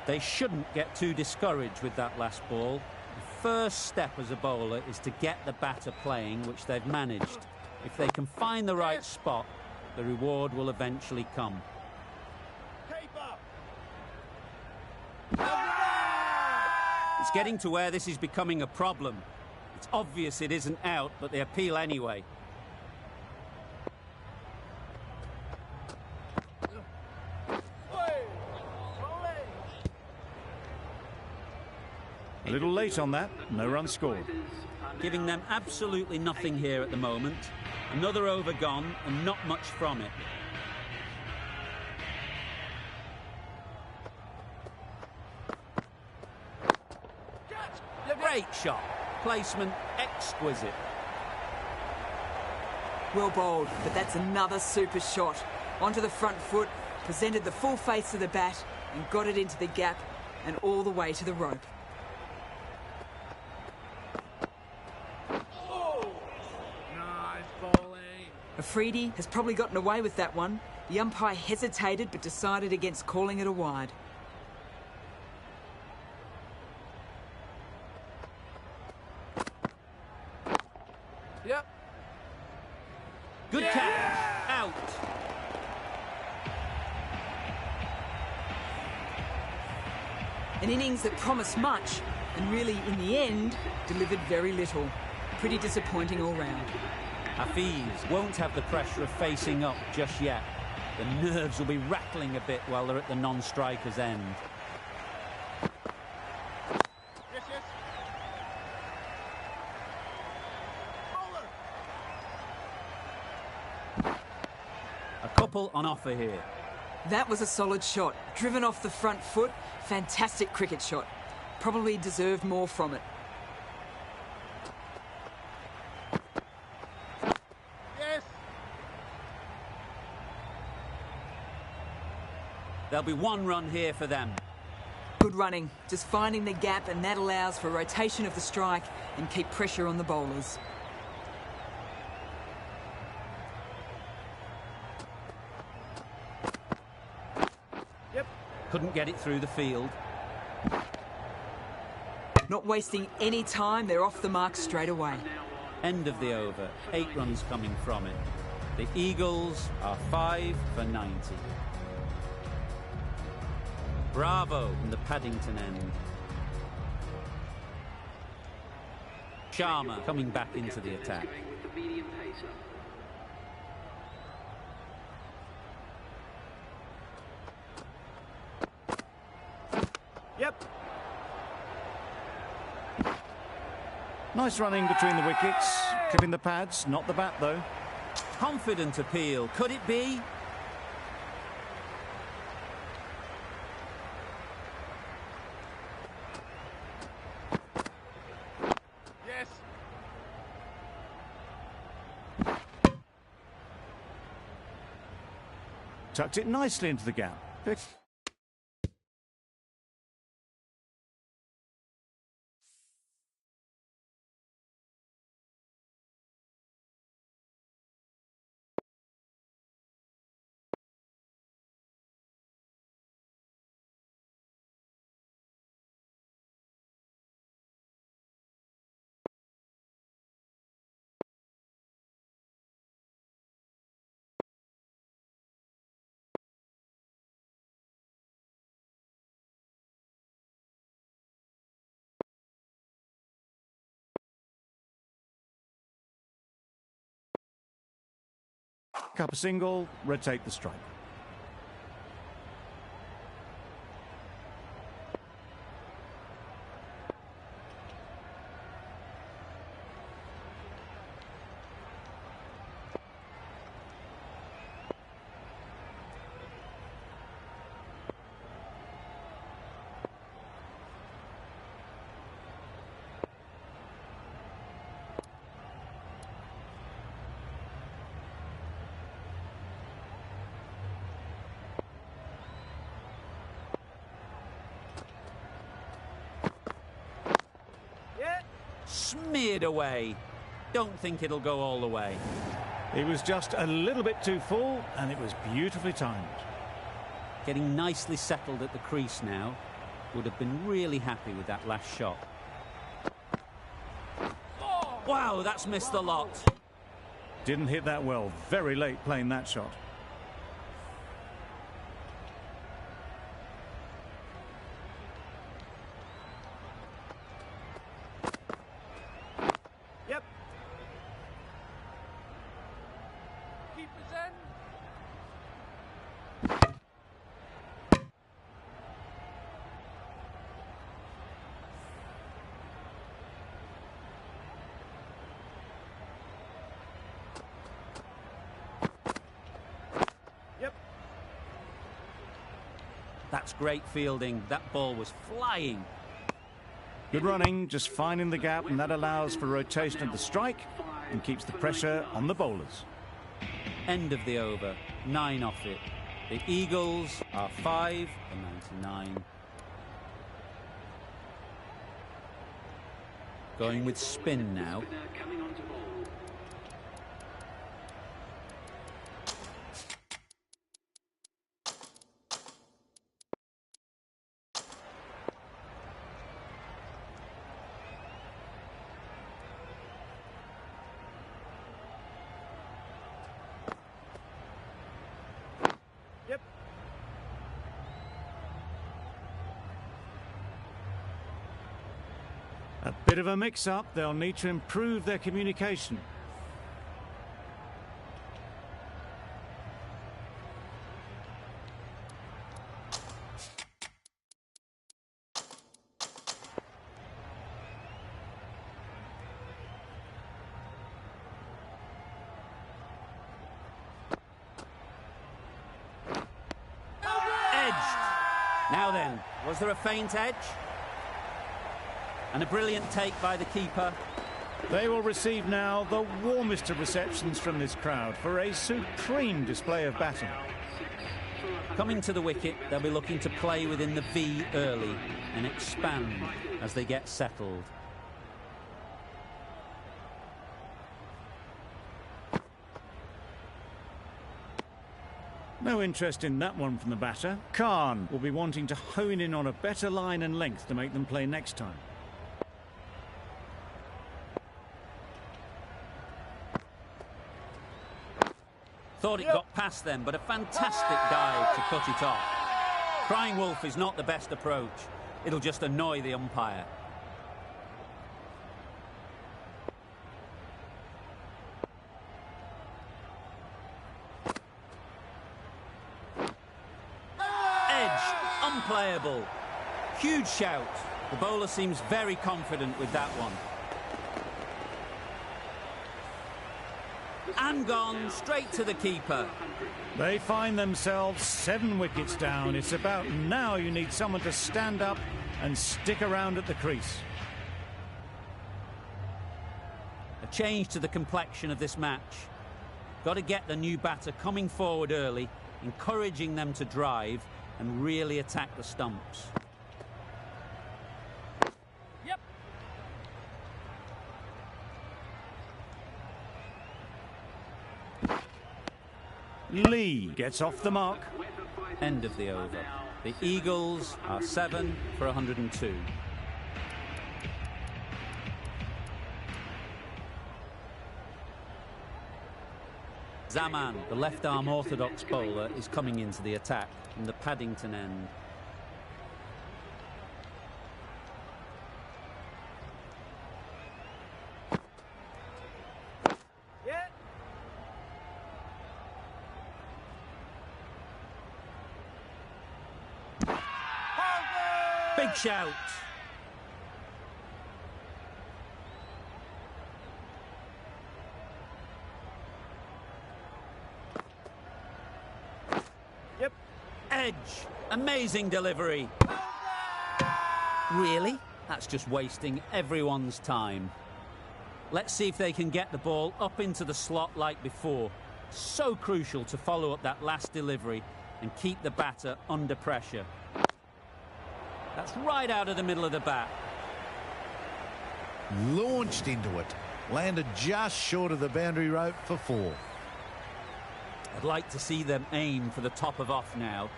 They shouldn't get too discouraged with that last ball. The first step as a bowler is to get the batter playing, which they've managed. If they can find the right spot, the reward will eventually come. Keeper. It's getting to where this is becoming a problem. It's obvious it isn't out, but they appeal anyway. A little late on that. No run scored. Giving them absolutely nothing here at the moment. Another over gone and not much from it. Great shot. Placement exquisite. Well bowled, but that's another super shot. Onto the front foot, presented the full face of the bat and got it into the gap and all the way to the rope. Nice bowling. Afridi has probably gotten away with that one. The umpire hesitated but decided against calling it a wide. Yep. Good catch. Out. An innings that promised much and really, in the end, delivered very little. Pretty disappointing all round. Hafiz won't have the pressure of facing up just yet. The nerves will be rattling a bit while they're at the non-striker's end. Yes, yes. Bowler. A couple on offer here. That was a solid shot. Driven off the front foot. Fantastic cricket shot. Probably deserved more from it. Yes. There'll be one run here for them. Good running. Just finding the gap, and that allows for rotation of the strike and keep pressure on the bowlers. Couldn't get it through the field. Not wasting any time, they're off the mark straight away. End of the over. 8 runs coming from it. The Eagles are 5 for 90. Bravo from the Paddington end. Sharma coming back into the attack. Yep. Nice running between the wickets. Clipping the pads, not the bat though. Confident appeal. Could it be? Yes. Tucked it nicely into the gap. Cup a single, rotate the strike. Smeared away. Don't think it'll go all the way. It was just a little bit too full, and it was beautifully timed. Getting nicely settled at the crease now. Would have been really happy with that last shot. Wow, that's missed the lot. Didn't hit that well. Very late playing that shot. Yep. Keeper's end. Yep. That's great fielding. That ball was flying. Good running, just finding the gap, and that allows for rotation of the strike and keeps the pressure on the bowlers. End of the over. 9 off it. The Eagles are 5 for 99. Going with spin now. Yep. A bit of a mix-up. They'll need to improve their communication. Now then, was there a feint edge? And a brilliant take by the keeper. They will receive now the warmest of receptions from this crowd for a supreme display of batting. Coming to the wicket, they'll be looking to play within the V early and expand as they get settled. No interest in that one from the batter. Khan will be wanting to hone in on a better line and length to make them play next time. Thought it got past them, but a fantastic dive to cut it off. Crying wolf is not the best approach. It'll just annoy the umpire. Edge, unplayable. Huge shout. The bowler seems very confident with that one. And gone straight to the keeper. They find themselves 7 wickets down. It's about now you need someone to stand up and stick around at the crease. A change to the complexion of this match. Got to get the new batter coming forward early, encouraging them to drive and really attack the stumps. Yep. Lee gets off the mark. End of the over. The Eagles are 7 for 102. Zaman, the left-arm orthodox bowler, is coming into the attack from the Paddington end. Yeah. Big shout. Yep. Edge. Amazing delivery. Really? That's just wasting everyone's time. Let's see if they can get the ball up into the slot like before. So crucial to follow up that last delivery and keep the batter under pressure. That's right out of the middle of the bat. Launched into it. Landed just short of the boundary rope for 4. I'd like to see them aim for the top of off now.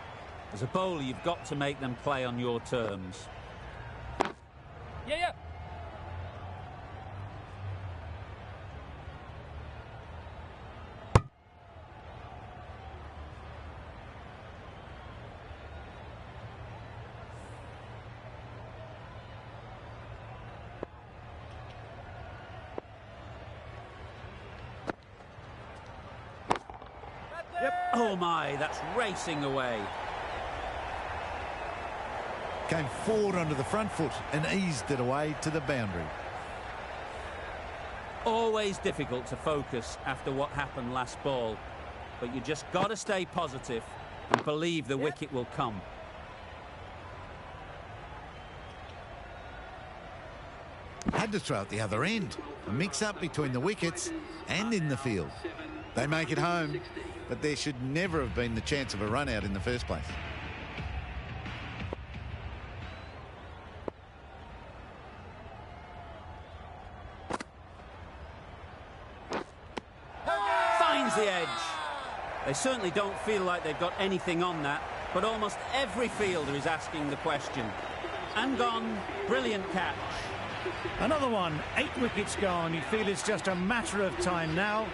As a bowler, you've got to make them play on your terms. Yeah. Oh my, that's racing away. Came forward onto the front foot and eased it away to the boundary. Always difficult to focus after what happened last ball, but you just got to stay positive and believe the wicket will come. Had to throw at the other end. A mix-up between the wickets and in the field. They make it home, but there should never have been the chance of a run out in the first place. Finds the edge. They certainly don't feel like they've got anything on that, but almost every fielder is asking the question. And gone. Brilliant catch. Another one, 8 wickets gone. You feel it's just a matter of time now.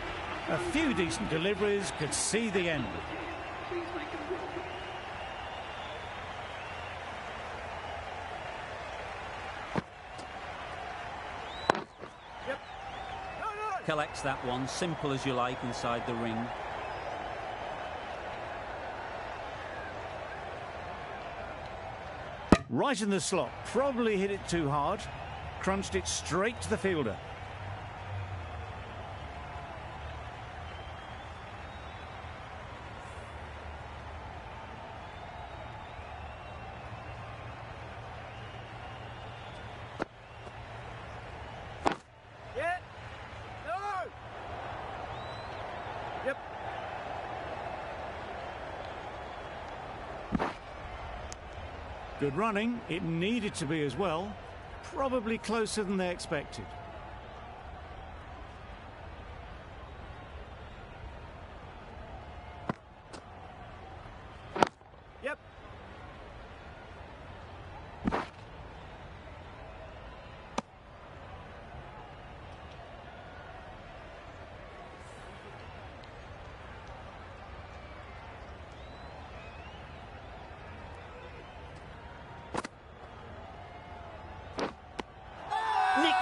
A few decent deliveries could see the end. Collects that one, simple as you like, inside the ring. Right in the slot, probably hit it too hard. Crunched it straight to the fielder. Yeah. No. Yep. Good running. It needed to be as well. Probably closer than they expected. Yep.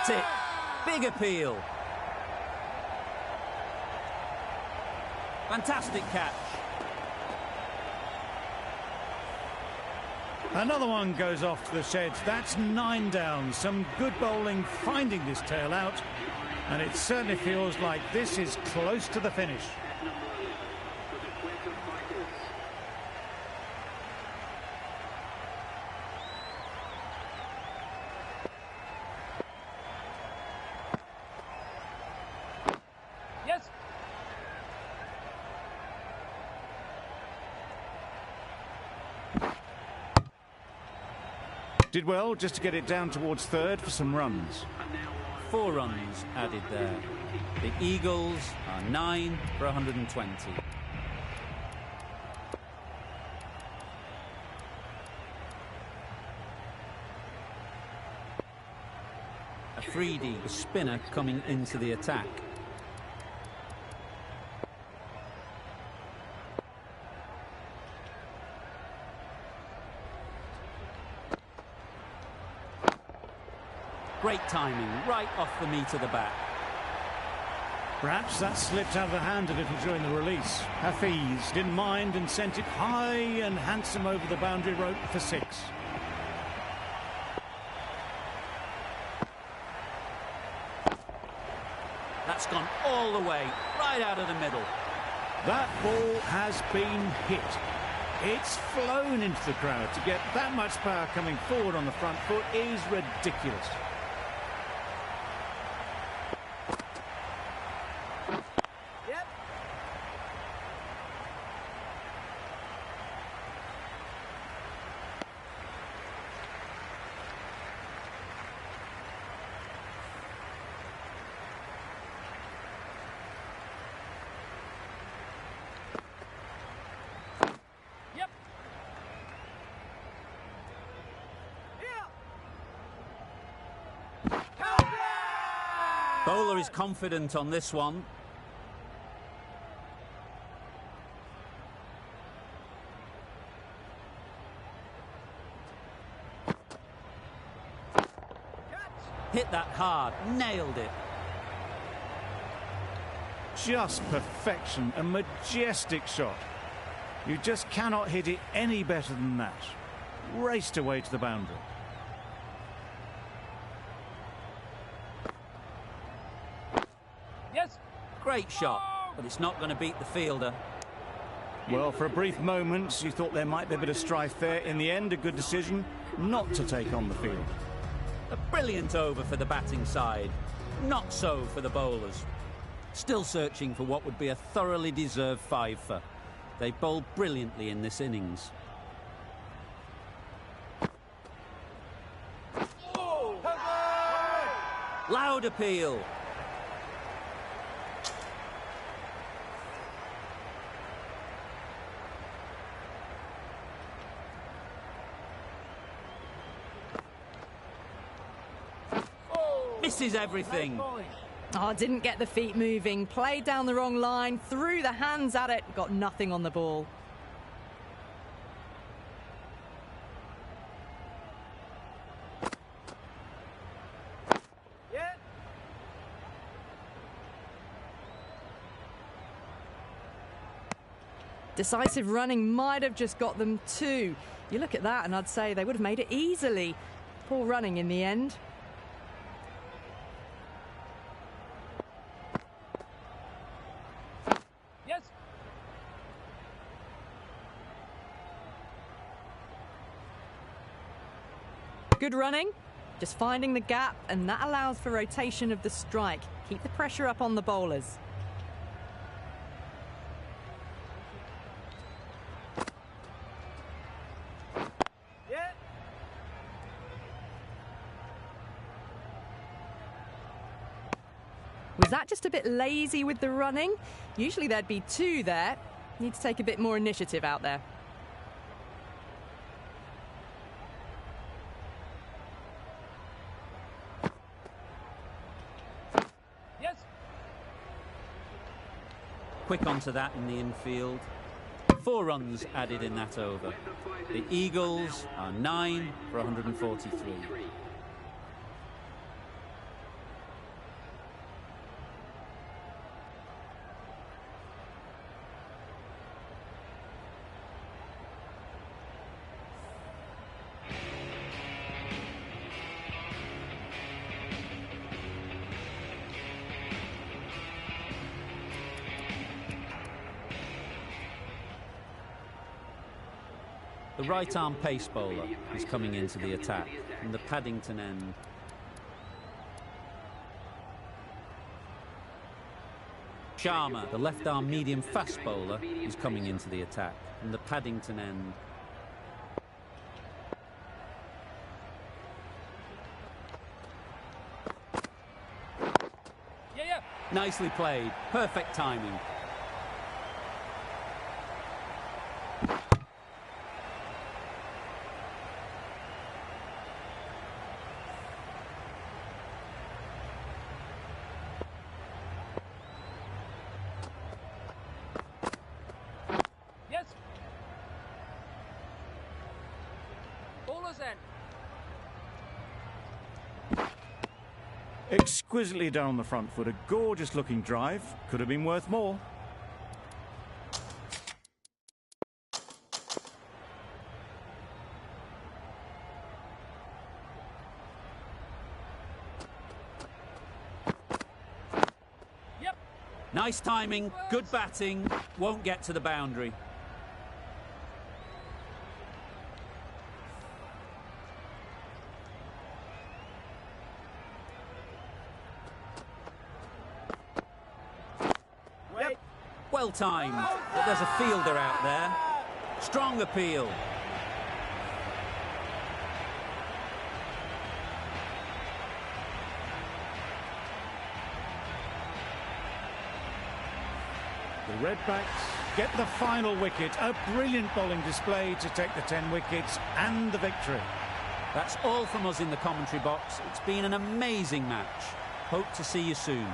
Clipped it. Big appeal. Fantastic catch. Another one goes off to the sheds. That's 9 down. Some good bowling finding this tail out. And it certainly feels like this is close to the finish. Yes. Did well just to get it down towards third for some runs. 4 runs added there. The Eagles are 9 for 120. Afridi, the spinner, coming into the attack. Great timing, right off the meat of the bat. Perhaps that slipped out of the hand a little during the release. Hafiz didn't mind and sent it high and handsome over the boundary rope for 6. That's gone all the way, right out of the middle. That ball has been hit. It's flown into the crowd. To get that much power coming forward on the front foot is ridiculous. Yep. Yep. Yeah. Bowler is confident on this one. Hit that hard, nailed it. Just perfection, a majestic shot. You just cannot hit it any better than that. Raced away to the boundary. Yes. Great shot, but it's not going to beat the fielder. Well, for a brief moment, you thought there might be a bit of strife there. In the end, a good decision not to take on the field. A brilliant over for the batting side. Not so for the bowlers. Still searching for what would be a thoroughly deserved 5-fer. They bowled brilliantly in this innings. Loud appeal. Misses everything. Oh, didn't get the feet moving. Played down the wrong line. Threw the hands at it. Got nothing on the ball. Yeah. Decisive running might have just got them 2. You look at that and I'd say they would have made it easily. Poor running in the end. Yes. Good running. Just finding the gap, and that allows for rotation of the strike. Keep the pressure up on the bowlers. Yeah. Was that just a bit lazy with the running? Usually there'd be 2 there. Need to take a bit more initiative out there. Yes. Quick onto that in the infield. 4 runs added in that over. The Eagles are 9 for 143. The right-arm pace bowler is coming into the attack from the Paddington end. Sharma, the left-arm medium fast bowler, is coming into the attack from the Paddington end. Yeah. Nicely played. Perfect timing. Yes. Bowler's end. Exquisitely done on the front foot. A gorgeous looking drive. Could have been worth more. Yep. Nice timing, good batting, won't get to the boundary. Wait. Well timed, but there's a fielder out there. Strong appeal. The Redbacks get the final wicket. A brilliant bowling display to take the 10 wickets and the victory. That's all from us in the commentary box. It's been an amazing match. Hope to see you soon.